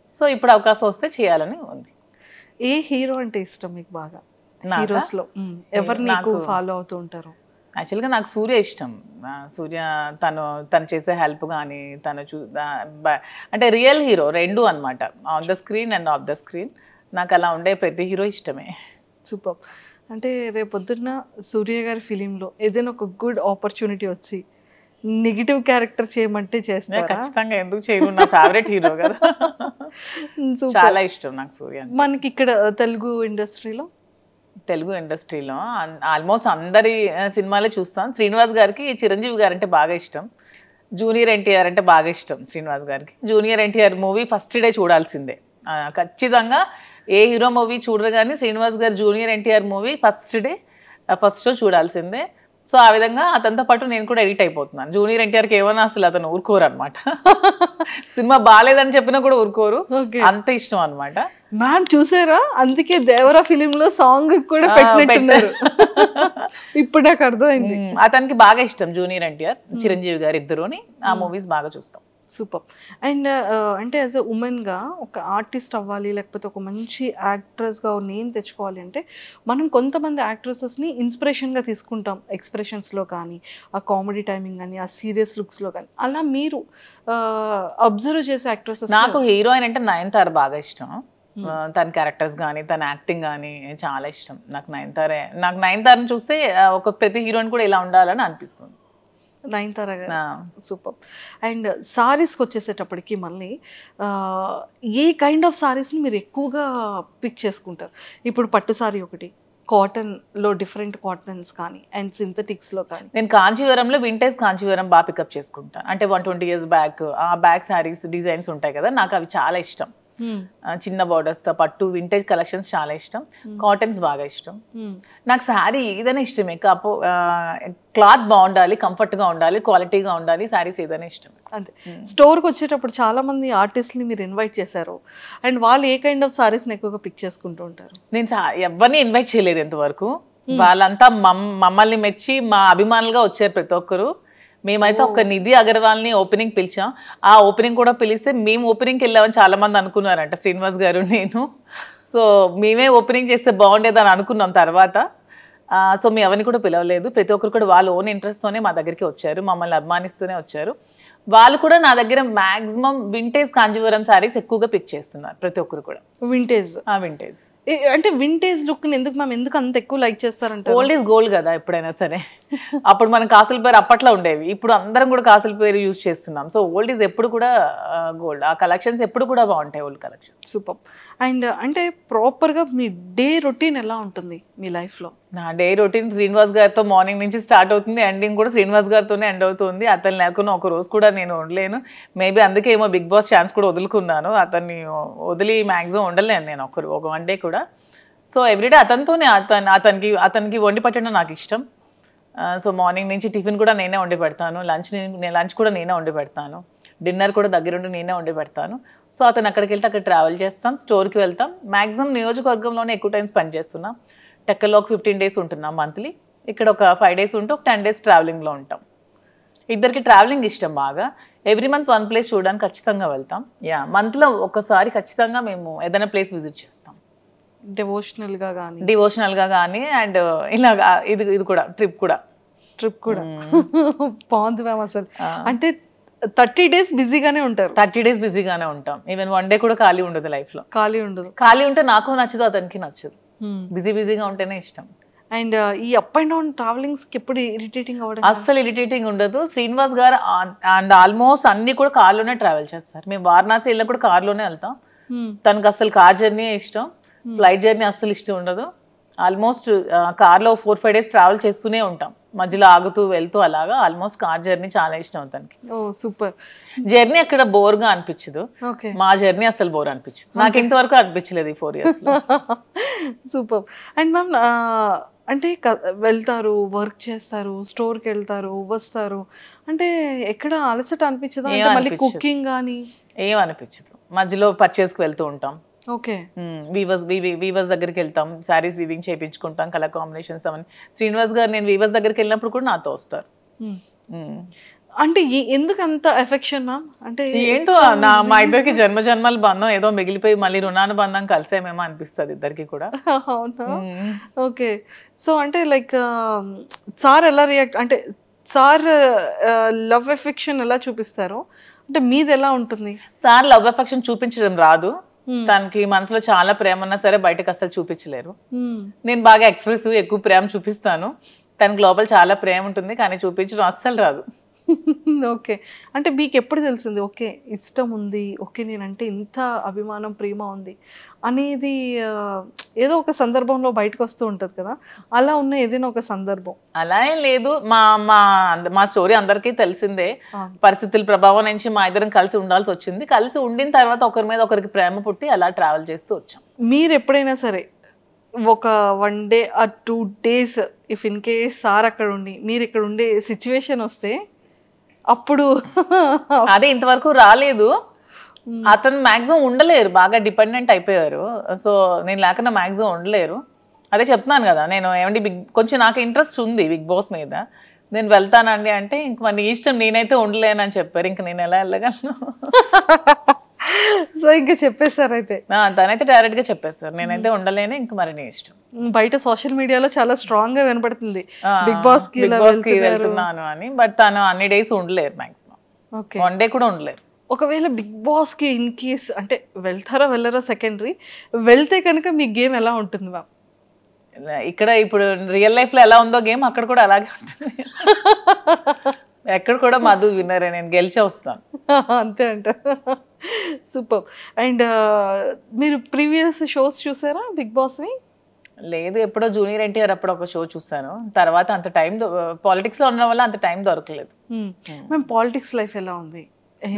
సో ఇప్పుడు అవకాశం వస్తే చేయాలని ఉంది. ఏ హీరో అంటే ఇష్టం మీకు బాగా? హీరోస్లో ఎవరు నీకు ఫాలో అవుతూ ఉంటారు? యాక్చువల్గా నాకు సూర్య ఇష్టం. సూర్య తను చేసే హెల్ప్ కానీ అంటే రియల్ హీరో రెండు అనమాట, on the screen and of the screen. నాకు అలా ఉండే ప్రతి హీరో ఇష్టమే. సూపర్. అంటే రేపొద్దున్న సూర్య గారి ఫిలింలో ఏదైనా ఒక గుడ్ ఆపర్చునిటీ వచ్చి నెగిటివ్ క్యారెక్టర్ చేయమంటే చేస్తారా? ఖచ్చితంగా, ఎందుకు చేయను, నా ఫేవరెట్ హీరో కదా. చాలా ఇష్టం నాకు సూర్య. మనకి ఇక్కడ తెలుగు ఇండస్ట్రీలో ఆల్మోస్ట్ అందరి సినిమాలే చూస్తాం. శ్రీనివాస్ గారికి చిరంజీవి గారు అంటే బాగా ఇష్టం, జూనియర్ ఎన్టీఆర్ అంటే బాగా ఇష్టం శ్రీనివాస్ గారికి. Junior NTR movie first day చూడాల్సిందే ఖచ్చితంగా. ఏ హీరో మూవీ చూడరు కానీ శ్రీనివాస్ గారు junior NTR movie first show చూడాల్సిందే. సో ఆ విధంగా అతనితో పాటు నేను కూడా ఎడిట్ అయిపోతున్నాను. జూనియర్ ఎన్టీఆర్కి ఏమన్నా అసలు అతను ఊరుకోరు అనమాట. సినిమా బాగాలేదని చెప్పినా కూడా ఊరుకోరు, అంత ఇష్టం అనమాట. మ్యామ్ చూసారా, అందుకే దేవరా ఫిలిం లో సాంగ్ కూడా పెట్టినట్టున్నారు. ఇప్పుడు నాకు అర్థమైంది. అతనికి బాగా ఇష్టం జూనియర్ ఎన్టీఆర్, చిరంజీవి గారు ఇద్దరుని. ఆ మూవీస్ బాగా చూస్తాం. సూపర్. అండ్ అంటే యాజ్ ఎ ఉమెన్గా ఒక ఆర్టిస్ట్ అవ్వాలి, లేకపోతే ఒక మంచి యాక్ట్రెస్గా నేమ్ తెచ్చుకోవాలి అంటే మనం కొంతమంది యాక్ట్రెసెస్ని ఇన్స్పిరేషన్గా తీసుకుంటాం, ఎక్స్ప్రెషన్స్లో కానీ, ఆ కామెడీ టైమింగ్ కానీ, ఆ సీరియస్ లుక్స్లో కానీ. అలా మీరు అబ్జర్వ్ చేసే యాక్ట్రెసెస్? నాకు హీరోయిన్ అంటే నయనతార బాగా ఇష్టం. తన క్యారెక్టర్స్ కానీ తన యాక్టింగ్ కానీ చాలా ఇష్టం. నాకు నయనతారని చూస్తే ఒక ప్రతి హీరోయిన్ కూడా ఇలా ఉండాలని అనిపిస్తుంది. నయనతార గారు సూపర్. అండ్ సారీస్కి వచ్చేసేటప్పటికి మళ్ళీ ఏ కైండ్ ఆఫ్ సారీస్ని మీరు ఎక్కువగా పిక్ చేసుకుంటారు? ఇప్పుడు పట్టు సారీ ఒకటి, కాటన్లో డిఫరెంట్ కాటన్స్ కానీ, అండ్ సింథటిక్స్లో కానీ. నేను కాంచీవరంలో వింటేజ్ కాంచీవరం బాగా పికప్ చేసుకుంటాను. అంటే 120 years బ్యాక్ ఆ బ్యాక్ శారీస్ డిజైన్స్ ఉంటాయి కదా, నాకు అవి చాలా ఇష్టం. చిన్న బార్డర్స్తో పట్టు వింటేజ్ కలెక్షన్స్ చాలా ఇష్టం. కాటన్స్ బాగా ఇష్టం. నాకు శారీ ఏదైనా ఇష్టమే, క్లాత్ బాగుండాలి, కంఫర్ట్గా ఉండాలి, క్వాలిటీగా ఉండాలి, శారీస్ ఏదైనా ఇష్టం. అంతే. స్టోర్కి వచ్చేటప్పుడు చాలా మంది ఆర్టిస్ట్ని మీరు ఇన్వైట్ చేశారు, అండ్ వాళ్ళు ఏ కైండ్ ఆఫ్ సారీస్ని ఎక్కువగా పిక్ చేసుకుంటూ ఉంటారు? నేను ఎవరిని ఇన్వైట్ చేయలేదు ఇంతవరకు. వాళ్ళంతా మమ్మల్ని మెచ్చి మా అభిమానులుగా వచ్చారు ప్రతి ఒక్కరు. మేమైతే ఒక నిధి అగర్వాల్ని ఓపెనింగ్ పిలిచాం. ఆ ఓపెనింగ్ కూడా పిలిస్తే మేము ఓపెనింగ్కి వెళ్ళామని చాలా మంది అనుకున్నారంట, శ్రీనివాస్ గారు నేను. సో మేమే ఓపెనింగ్ చేస్తే బాగుండేదని అనుకున్నాం తర్వాత. సో మేము ఎవరిని కూడా పిలవలేదు. ప్రతి ఒక్కరు కూడా వాళ్ళ ఓన్ ఇంట్రెస్ట్తోనే మా దగ్గరికి వచ్చారు, మమ్మల్ని అభిమానిస్తూనే వచ్చారు. వాళ్ళు కూడా నా దగ్గర మాక్సిమం వింటేజ్ కాంజీవరం శారీస్ ఎక్కువగా పిక్ చేస్తున్నారు ప్రతి ఒక్కరు కూడా. వింటేజ్ వింటేజ్ అంటే వింటేజ్ లుక్ ఎందుకు మ్యామ్, ఎందుకు అంత ఎక్కువ లైక్ చేస్తారంటే? ఓల్డ్ ఈజ్ గోల్డ్ కదా ఎప్పుడైనా సరే. అప్పుడు మనం కాసుల పేరు అప్పట్లో ఉండేవి, ఇప్పుడు అందరం కూడా కాసుల పేరు యూజ్ చేస్తున్నాం. సో ఓల్డ్ ఈజ్ ఎప్పుడు కూడా గోల్డ్. ఆ కలెక్షన్స్ ఎప్పుడు కూడా బాగుంటాయి, ఓల్డ్ కలెక్షన్. సూపర్. అండ్ అంటే ప్రాపర్గా మీ డే రొటీన్ ఎలా ఉంటుంది మీ లైఫ్లో? నా డే రొటీన్ శ్రీనివాస్ గారితో మార్నింగ్ నుంచి స్టార్ట్ అవుతుంది, ఎండింగ్ కూడా శ్రీనివాస్ గారితోనే ఎండ్ అవుతుంది. అతను లేకుండా ఒక రోజు కూడా నేను ఉండలేను. మేబీ అందుకే ఏమో బిగ్ బాస్ ఛాన్స్ కూడా వదులుకున్నాను. అతన్ని వదిలి మ్యాక్సిమం ఉండలేను నేను ఒక వన్ డే కూడా. సో ఎవ్రీడే అతనితోనే, అతనికి వండి పెట్టడం నాకు ఇష్టం. సో మార్నింగ్ నుంచి టిఫిన్ కూడా నేనే వండి పెడతాను, లంచ్ కూడా నేనే వండి పెడతాను, డిన్నర్ కూడా దగ్గరుండి నేనే వండి పెడతాను. సో అతను అక్కడికి వెళ్తే అక్కడ ట్రావెల్ చేస్తాం, స్టోర్కి వెళ్తాం. మ్యాక్సిమం నియోజకవర్గంలోనే ఎక్కువ టైం స్పెండ్ చేస్తున్నాం. టెక్కల్లో ఒక 15 days ఉంటున్నాం మంత్లీ. ఇక్కడ ఒక 5 days ఉంటే ఒక 10 days ట్రావెలింగ్లో ఉంటాం. ఇద్దరికి ట్రావెలింగ్ ఇష్టం బాగా. ఎవ్రీ మంత్ వన్ ప్లేస్ చూడడానికి ఖచ్చితంగా వెళ్తాం. మంత్లో ఒకసారి ఖచ్చితంగా మేము ఏదైనా ప్లేస్ విజిట్ చేస్తాం, డివోషనల్గా కానీ అండ్ ఇలాగా. ఇది కూడా ట్రిప్ కూడా బాగుంది మ్యామ్. అసలు అంటే 30 days బిజీగానే ఉంటారు. 30 days బిజీగానే ఉంటాం. ఈవెన్ వన్ డే కూడా ఖాళీ ఉండదు లైఫ్లో. ఖాళీ ఉంటే నాకు నచ్చదు, అతనికి నచ్చదు. బిజీగా ఉంటేనే ఇష్టం. అండ్ ఈ అప్ అండ్ డౌన్ ట్రావెలింగ్స్కి ఎప్పుడు ఇరిటేటింగ్ అవ్వడం? అస్సలు ఇరిటేటింగ్ ఉండదు. శ్రీనివాస్ గారు అండ్ ఆల్మోస్ట్ అన్ని కూడా కార్లోనే ట్రావెల్ చేస్తారు. మేము వారణాసి వెళ్ళినా కూడా కార్లోనే వెళ్తాం. తనకు అసలు కార్ జర్నీ ఇష్టం, ఫ్లైట్ జర్నీ అస్సలు ఇష్టం ఉండదు. ఆల్మోస్ట్ కార్లో 4-5 days ట్రావెల్ చేస్తూనే ఉంటాం, మధ్యలో ఆగుతూ వెళ్తూ అలాగా. ఆల్మోస్ట్ కార్ జర్నీ చాలా ఇష్టం తనకి. సూపర్. జర్నీ అక్కడ బోర్గా అనిపించదు, మా జర్నీ అసలు బోర్ అనిపించదు. నాకు ఇంతవరకు అనిపించలేదు ఈ 4 years. సూపర్. అండ్ మ్యామ్ అంటే వెళ్తారు, వర్క్ చేస్తారు, స్టోర్కి వెళ్తారు, వస్తారు, అంటే ఎక్కడ అలసట అనిపించదు? మళ్ళీ కుకింగ్ కానీ ఏం అనిపించదు. మధ్యలో పర్చేస్కి వెళ్తూ ఉంటాం. ఓకే. వీవర్స్ దగ్గరికి వెళ్తాం, శారీస్ వీవింగ్ చేయించుకుంటాం, కలర్ కాంబినేషన్స్ అవన్నీ. శ్రీనివాస్ గారు నేను వీవర్స్ దగ్గరికి వెళ్ళినప్పుడు కూడా నాతో వస్తారు. అంటే ఎందుకు అంత ఎఫెక్షన్ మ్యామ్? అంటే ఏంటో మా ఇద్దరికి జన్మల బంధం ఏదో మిగిలిపోయి మళ్ళీ రుణానుబంధం కలిసేమేమో అనిపిస్తుంది ఇద్దరికి కూడా. అవునా? ఓకే. సో అంటే లైక్ సార్ ఎలా రియాక్ట్, అంటే సార్ లవ్ ఎఫెక్షన్ ఎలా చూపిస్తారు, అంటే మీది ఎలా ఉంటుంది? సార్ లవ్ ఎఫెక్షన్ చూపించడం రాదు. తనకి మనసులో చాలా ప్రేమ ఉన్నా సరే బయటకు అసలు చూపించలేరు. నేను బాగా ఎక్స్ప్రెసివ్, ఎక్కువ ప్రేమ చూపిస్తాను. తనకి లోపల చాలా ప్రేమ ఉంటుంది, కానీ చూపించడం అస్సలు రాదు. ఓకే. అంటే మీకు ఎప్పుడు తెలిసింది ఓకే ఇష్టం ఉంది, ఓకే నేనంటే ఇంత అభిమానం ప్రేమ ఉంది అనేది? ఏదో ఒక సందర్భంలో బయటకు వస్తూ ఉంటుంది కదా, అలా ఉన్న ఏదైనా ఒక సందర్భం? అలా ఏం లేదు. మా స్టోరీ అందరికీ తెలిసిందే. పరిస్థితుల ప్రభావం నుంచి మా ఇద్దరం కలిసి ఉండాల్సి వచ్చింది. కలిసి ఉండిన తర్వాత ఒకరి మీద ఒకరికి ప్రేమ పుట్టి అలా ట్రావెల్ చేస్తూ వచ్చాం. మీరు ఎప్పుడైనా సరే ఒక 1 డే ఆ 2 days if in case sir అక్కడ ఉండి మీరు ఇక్కడ ఉండే సిచ్యువేషన్ వస్తే అప్పుడు అదే ఇంతవరకు రాలేదు. అతను మాక్సిమం ఉండలేరు, బాగా డిపెండెంట్ అయిపోయారు. సో నేను లేకుండా మాక్సిమం ఉండలేరు. అదే చెప్తున్నాను కదా, నేను ఏమంటే కొంచెం నాకు ఇంట్రెస్ట్ ఉంది బిగ్ బాస్ మీద, నేను వెళ్తానండి అంటే ఇంక మరి ఇష్టం, నేనైతే ఉండలేనని చెప్పారు. ఇంక నేను ఎలా వెళ్ళగలను? సో ఇంకా చెప్పేశారు అయితే. తనైతే డైరెక్ట్ గా చెప్పేస్తారు, నేనైతే ఉండలేను, ఇంక మరి నీ ఇష్టం. బయట సోషల్ మీడియాలో చాలా స్ట్రాంగ్ గా వినపడుతుంది బిగ్ బాస్ కి వెళ్తున్నాను అని. బట్ తను అన్ని డేస్ ఉండలేరు, మాక్సిమం 1 day కూడా ఉండలేరు. ఒకవేళ బిగ్ బాస్ కి ఇన్ కేస్ అంటే వెళ్తారో వెళ్ళారో సెకండరీ, వెళ్తే కనుక మీ గేమ్ ఎలా ఉంటుంది మ్యామ్? ఇక్కడ ఇప్పుడు రియల్ లైఫ్ లో ఎలా ఉందో గేమ్ అక్కడ కూడా అలాగే ఉంటుంది. ఎక్కడ కూడా మధు విన్నరే, నేను గెలిచే వస్తాను అంతే అంట. సూపర్. అండ్ మీరు ప్రీవియస్ షోస్ చూసారా బిగ్ బాస్ని? లేదు, ఎప్పుడో జూనియర్ ఎన్టీఆర్ అప్పుడు ఒక షో చూసాను. తర్వాత అంత టైం పాలిటిక్స్ లో ఉండడం వల్ల అంత టైం దొరకలేదు. మ్యామ్ పాలిటిక్స్ లైఫ్ ఎలా ఉంది?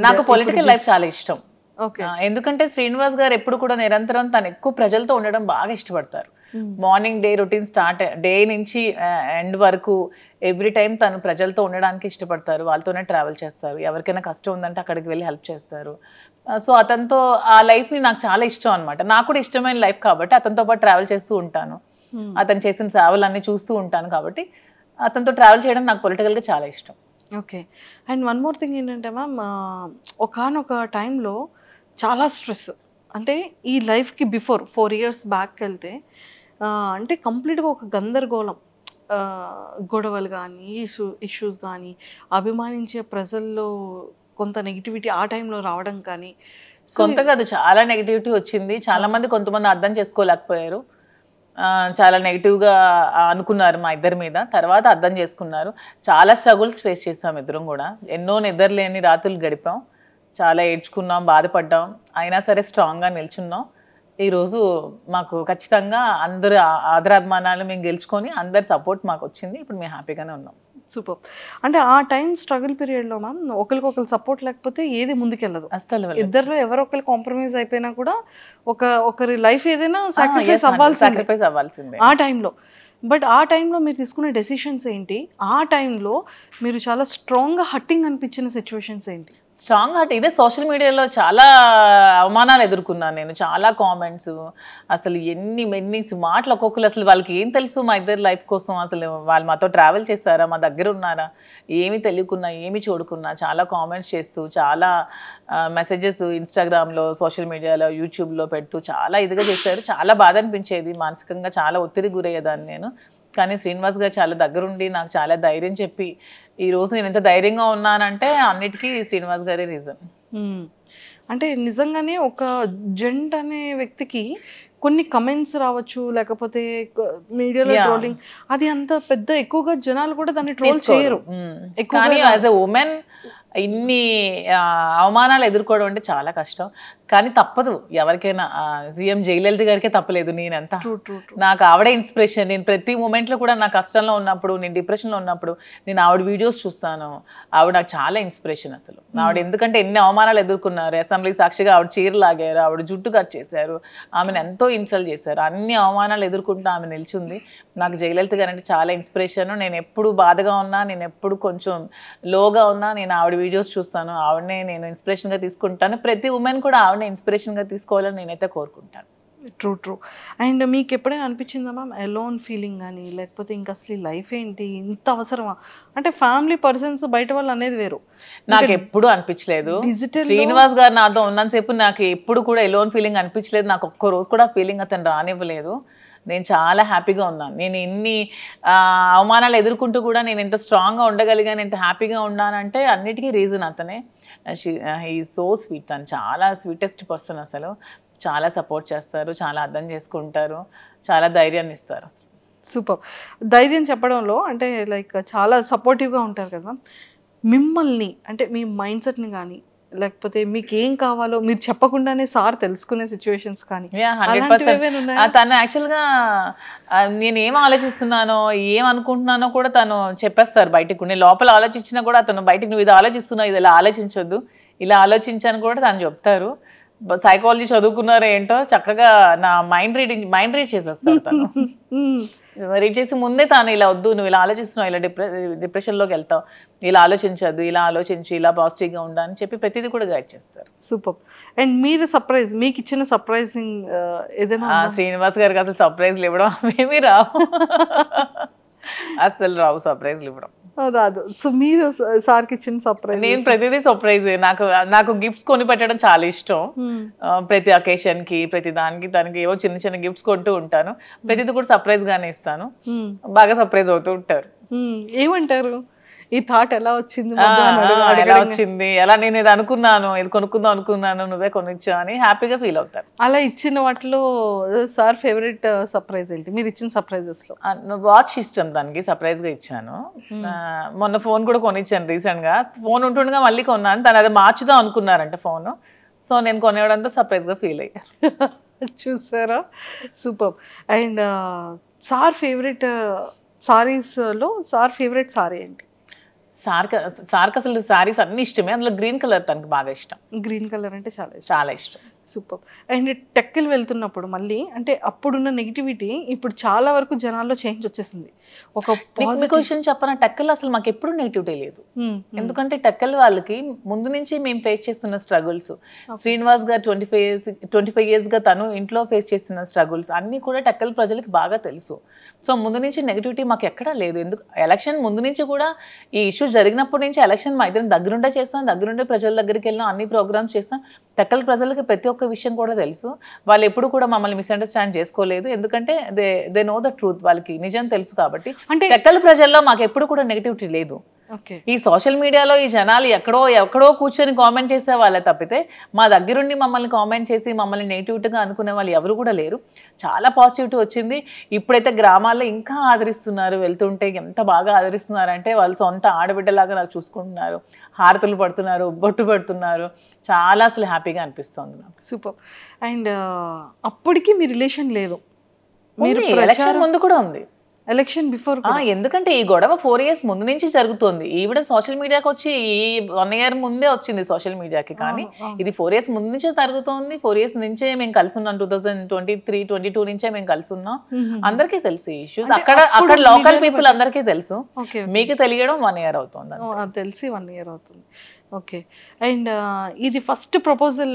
నాకు పొలిటికల్ లైఫ్ చాలా ఇష్టం. ఓకే. ఎందుకంటే శ్రీనివాస్ గారు ఎప్పుడు కూడా నిరంతరం తను ఎక్కువ ప్రజలతో ఉండడం బాగా ఇష్టపడతారు. Morning day routine start day నుంచి ఎండ్ వరకు ఎవ్రీ టైం తను ప్రజలతో ఉండడానికి ఇష్టపడతారు. వాళ్ళతోనే ట్రావెల్ చేస్తారు. ఎవరికైనా కష్టం ఉందంటే అక్కడికి వెళ్ళి హెల్ప్ చేస్తారు. సో అతనితో ఆ లైఫ్ని నాకు చాలా ఇష్టం అనమాట. నాకు కూడా ఇష్టమైన లైఫ్ కాబట్టి అతనితో పాటు ట్రావెల్ చేస్తూ ఉంటాను. అతను చేసిన సేవలన్నీ చూస్తూ ఉంటాను కాబట్టి అతనితో ట్రావెల్ చేయడం నాకు పొలిటికల్గా చాలా ఇష్టం. Okay. And one more thing ఏంటంటే మ్యామ్, ఒకానొక టైంలో చాలా స్ట్రెస్, అంటే ఈ లైఫ్కి బిఫోర్ 4 years బ్యాక్ వెళ్తే అంటే కంప్లీట్గా ఒక గందరగోళం, గొడవలు కానీ ఇష్యూస్ కానీ, అభిమానించే ప్రజల్లో కొంత నెగిటివిటీ ఆ టైంలో రావడం కానీ. కొంత కాదు, చాలా నెగిటివిటీ వచ్చింది. చాలా మంది కొంతమంది అర్థం చేసుకోలేకపోయారు, చాలా నెగిటివ్గా అనుకున్నారు మా ఇద్దరి మీద. తర్వాత అర్థం చేసుకున్నారు. చాలా స్ట్రగుల్స్ ఫేస్ చేసాం ఇద్దరం కూడా. ఎన్నో నిద్రలేని రాత్రులు గడిపాం, చాలా ఏడ్చుకున్నాం, బాధపడ్డాం. అయినా సరే స్ట్రాంగ్గా నిల్చున్నాం. ఈరోజు మాకు ఖచ్చితంగా అందరు ఆదరాభిమానాలు మేము గెలుచుకొని అందరి సపోర్ట్ మాకు వచ్చింది. ఇప్పుడు మేము హ్యాపీగానే ఉన్నాం. సూపర్. అంటే ఆ టైం స్ట్రగుల్ పీరియడ్లో మ్యామ్ ఒకరికొకరు సపోర్ట్ లేకపోతే ఏది ముందుకెళ్ళదు. అసలు ఇద్దరు ఎవరొకరు కాంప్రమైజ్ అయిపోయినా కూడా ఒకరి లైఫ్ ఏదైనా సాక్రిఫైస్ అవ్వాల్సిందే ఆ టైంలో. బట్ ఆ టైంలో మీరు తీసుకునే డెసిషన్స్ ఏంటి? ఆ టైంలో మీరు చాలా స్ట్రాంగ్గా హట్టింగ్ అనిపించిన సిచ్యువేషన్స్ ఏంటి? స్ట్రాంగ్ హార్ట్ ఇదే. సోషల్ మీడియాలో చాలా అవమానాలు ఎదుర్కొన్నాను నేను, చాలా కామెంట్స్, అసలు ఎన్ని మాటలు ఒక్కొక్కరు. అసలు వాళ్ళకి ఏం తెలుసు మా ఇద్దరు లైఫ్ కోసం? అసలు వాళ్ళు మాతో ట్రావెల్ చేస్తారా, మా దగ్గర ఉన్నారా, ఏమి తెలియకున్నా ఏమి చూడకున్నా చాలా కామెంట్స్ చేస్తూ, చాలా మెసేజెస్ ఇన్స్టాగ్రామ్లో, సోషల్ మీడియాలో, యూట్యూబ్లో పెడుతూ చాలా ఇదిగా చేశారు. చాలా బాధ అనిపించేది, మానసికంగా చాలా ఒత్తిడి గురయ్యేదాన్ని నేను. కానీ శ్రీనివాస్ గారు చాలా దగ్గరుండి నాకు చాలా ధైర్యం చెప్పి ఈరోజు నేను ఎంత ధైర్యంగా ఉన్నానంటే అన్నిటికీ శ్రీనివాస్ గారే రీజన్. అంటే నిజంగానే ఒక జెంట్ అనే వ్యక్తికి కొన్ని కమెంట్స్ రావచ్చు, లేకపోతే మీడియాలో ట్రోలింగ్, అది అంత పెద్ద ఎక్కువగా జనాలు కూడా దాన్ని ట్రోల్ చేయరు. కానీ యాజ్ ఎ ఉమెన్ ఇన్ని అవమానాలు ఎదుర్కోవడం అంటే చాలా కష్టం. కానీ తప్పదు ఎవరికైనా. సీఎం జయలలిత గారికే తప్పలేదు, నేనంతా. నాకు ఆవిడే ఇన్స్పిరేషన్. నేను ప్రతి మూమెంట్లో కూడా నా కష్టంలో ఉన్నప్పుడు, నేను డిప్రెషన్లో ఉన్నప్పుడు నేను ఆవిడ వీడియోస్ చూస్తాను. ఆవిడ నాకు చాలా ఇన్స్పిరేషన్ అసలు. ఆవిడ ఎందుకంటే ఎన్ని అవమానాలు ఎదుర్కొన్నారు. అసెంబ్లీ సాక్షిగా ఆవిడ చీర లాగారు, ఆవిడ జుట్టు కట్ చేశారు, ఆమెను ఎంతో ఇన్సల్ట్ చేశారు. అన్ని అవమానాలు ఎదుర్కొంటూ ఆమె నిల్చుంది. నాకు జయలలిత గారు అంటే చాలా ఇన్స్పిరేషన్. నేను ఎప్పుడు బాధగా ఉన్నా, నేను ఎప్పుడు కొంచెం లోగా ఉన్నా నేను ఆవిడ వీడియోస్ చూస్తాను. ఆవిడనే నేను ఇన్స్పిరేషన్గా తీసుకుంటాను. ప్రతి ఉమెన్ కూడా ఆవిడనే ఇన్స్పిరేషన్గా తీసుకోవాలని నేనైతే కోరుకుంటాను. ట్రూ. అండ్ మీకు ఎప్పుడైనా అనిపించిందా మ్యామ్ ఎలోన్ ఫీలింగ్ కానీ, లేకపోతే ఇంకా అసలు లైఫ్ ఏంటి ఇంత అవసరమా? అంటే ఫ్యామిలీ పర్సన్స్ బయట వాళ్ళు అనేది వేరు. నాకు ఎప్పుడు అనిపించలేదు. శ్రీనివాస్ గారు నాతో ఉన్నంతసేపు నాకు ఎప్పుడు కూడా ఎలోన్ ఫీలింగ్ అనిపించలేదు. నాకు ఒక్క రోజు కూడా ఫీలింగ్ అతను రానివ్వలేదు. నేను చాలా హ్యాపీగా ఉన్నాను. నేను ఎన్ని అవమానాలు ఎదుర్కొంటూ కూడా నేను ఎంత స్ట్రాంగ్గా ఉండగలిగాను, ఎంత హ్యాపీగా ఉన్నానంటే అన్నిటికీ రీజన్ అతనే. He so sweet. తను చాలా స్వీటెస్ట్ పర్సన్ అసలు. చాలా సపోర్ట్ చేస్తారు, చాలా అర్థం చేసుకుంటారు, చాలా ధైర్యాన్ని ఇస్తారు. సూపర్. ధైర్యం చెప్పడంలో అంటే లైక్ చాలా సపోర్టివ్గా ఉంటారు కదా. మిమ్మల్ని అంటే మీ మైండ్ సెట్ని కానీ, లేకపోతే మీకు ఏం కావాలో మీరు చెప్పకుండానే సార్ తెలుసుకునే సిచ్యువేషన్స్ కానీ? 100%. తను యాక్చువల్గా నేను ఏం ఆలోచిస్తున్నానో ఏం అనుకుంటున్నానో కూడా తను చెప్పేస్తారు బయటకు. నేను లోపల ఆలోచించినా కూడా అతను బయటకు నువ్వు ఇది ఆలోచిస్తున్నావు, ఇది ఇలా ఆలోచించొద్దు, ఇలా ఆలోచించాను కూడా తను చెప్తారు. సైకాలజీ చదువుకున్నారో ఏంటో చక్కగా నా మైండ్ రీడ్ చేసేస్తారు తను. రీడ్ చేసి ముందే తాను ఇలా వద్దు, నువ్వు ఇలా ఆలోచిస్తున్నావు, ఇలా డిప్రెషన్లోకి వెళ్తావు, ఇలా ఆలోచించద్దు, ఇలా ఆలోచించి ఇలా పాజిటివ్గా ఉండా అని చెప్పి ప్రతిదీ కూడా గైడ్ చేస్తారు. సూపర్. అండ్ మీరు సర్ప్రైజ్, మీకు ఇచ్చిన సర్ప్రైజింగ్ ఏదైనా శ్రీనివాస్ గారికి అసలు సర్ప్రైజ్లు ఇవ్వడం ఏమీ రావు, అసలు రావు సర్ప్రైజ్లు ఇవ్వడం రాదు. సో మీరు సార్కి ఇచ్చిన సర్ప్రైజ్? నేను ప్రతిదీ సర్ప్రైజ్. నాకు గిఫ్ట్స్ కొని పెట్టడం చాలా ఇష్టం. ప్రతి అకేషన్ కి ప్రతి దానికి తనకి ఏవో చిన్న చిన్న గిఫ్ట్స్ కొంటూ ఉంటాను. ప్రతిదీ కూడా సర్ప్రైజ్ గానే ఇస్తాను. బాగా సర్ప్రైజ్ అవుతూ ఉంటారు. ఏమంటారు, ఈ థాట్ ఎలా వచ్చింది, ఎలా వచ్చింది, ఎలా నేను ఇది అనుకున్నాను, ఇది కొనుక్కుందాం అనుకున్నాను, నువ్వే కొనిచ్చా అని హ్యాపీగా ఫీల్ అవుతారు. అలా ఇచ్చిన వాటిలో సార్ ఫేవరెట్ సర్ప్రైజ్ ఏంటి మీరు ఇచ్చిన సర్ప్రైజెస్ లో? వాచ్ ఇష్టం దానికి, సర్ప్రైజ్ గా ఇచ్చాను. మొన్న ఫోన్ కూడా కొనిచ్చాను రీసెంట్ గా. ఫోన్ ఉంటుండగా మళ్ళీ కొన్నాను, తను అది మార్చుదాం అనుకున్నారంట ఫోన్. సో నేను కొనేవడంతో సర్ప్రైజ్ గా ఫీల్ అయ్యారు. చూసారా, super. And sir favourite saris లో సార్ ఫేవరెట్ సారీ ఏంటి? సార్కి అసలు సారీస్ అన్ని ఇష్టమే, అందులో గ్రీన్ కలర్ తనకు బాగా ఇష్టం. గ్రీన్ కలర్ అంటే చాలా ఇష్టం. సూపర్. అండ్ టెక్కలు వెళ్తున్నప్పుడు మళ్ళీ అంటే అప్పుడున్న నెగిటివిటీ ఇప్పుడు చాలా వరకు జనాల్లో చేంజ్ వచ్చేసింది. ఒక క్వశ్చన్ చెప్పనా, టెక్కల్ అసలు మాకు ఎప్పుడు నెగిటివిటీ లేదు. ఎందుకంటే టెక్కల్ వాళ్ళకి ముందు నుంచి మేము ఫేస్ చేస్తున్న స్ట్రగుల్స్, శ్రీనివాస్ గారు 25 years గా తను ఇంట్లో ఫేస్ చేస్తున్న స్ట్రగుల్స్ అన్ని కూడా టెక్కల్ ప్రజలకి బాగా తెలుసు. సో ముందు నుంచి నెగిటివిటీ మాకు ఎక్కడా లేదు. ఎందుకు ఎలక్షన్ ముందు నుంచి కూడా ఈ ఇష్యూ జరిగినప్పటి నుంచి ఎలక్షన్ మా ఇద్దరం దగ్గరుండే చేస్తాం, దగ్గరుండే ప్రజల దగ్గరికి వెళ్ళాం, అన్ని ప్రోగ్రామ్స్ చేస్తాం. టెక్కల్ ప్రజలకి ప్రతి ఒక్క విషయం కూడా తెలుసు. వాళ్ళు ఎప్పుడు కూడా మమ్మల్ని మిస్అండర్స్టాండ్ చేసుకోలేదు, ఎందుకంటే దే నో ద ట్రూత్, వాళ్ళకి నిజం తెలుసు. కాబట్టి అంటే టెక్కల్ ప్రజల్లో మాకు ఎప్పుడు కూడా నెగిటివిటీ లేదు. ఈ సోషల్ మీడియాలో ఈ జనాలు ఎక్కడో కూర్చొని కామెంట్ చేసే వాళ్ళే తప్పితే మా దగ్గరుండి మమ్మల్ని కామెంట్ చేసి మమ్మల్ని నెగిటివిటీగా అనుకునే వాళ్ళు ఎవరు కూడా లేరు. చాలా పాజిటివిటీ వచ్చింది. ఇప్పుడైతే గ్రామాల్లో ఇంకా ఆదరిస్తున్నారు, వెళ్తుంటే ఎంత బాగా ఆదరిస్తున్నారంటే వాళ్ళు సొంత ఆడబిడ్డలాగా నాకు చూసుకుంటున్నారు, హారతులు పడుతున్నారు, బొట్టు పెడుతున్నారు. చాలా అసలు హ్యాపీగా అనిపిస్తుంది నాకు. సూపర్. అండ్ అప్పటికి మీ రిలేషన్ లేదు, మీరు ఎలక్షన్ ముందు కూడా ఉంది, ఎలక్షన్ బిఫోర్. ఎందుకంటే ఈ గొడవ 4 years ముందు నుంచి జరుగుతుంది. ఈవిడ సోషల్ మీడియాకి వచ్చి ఈ 1 year ముందే వచ్చింది సోషల్ మీడియాకి, కానీ ఇది 4 years ముందు నుంచే జరుగుతుంది. 4 years నుంచే మేము కలిసి ఉన్నాం, 2023-22 నుంచే మేము కలిసి ఉన్నాం. అందరికీ తెలుసు ఈ ఇష్యూస్, అక్కడ లోకల్ పీపుల్ అందరికీ తెలుసు. మీకు తెలియడం 1 year అవుతుంది, తెలిసి 1 year అవుతుంది. ఓకే. అండ్ ఇది ఫస్ట్ ప్రపోజల్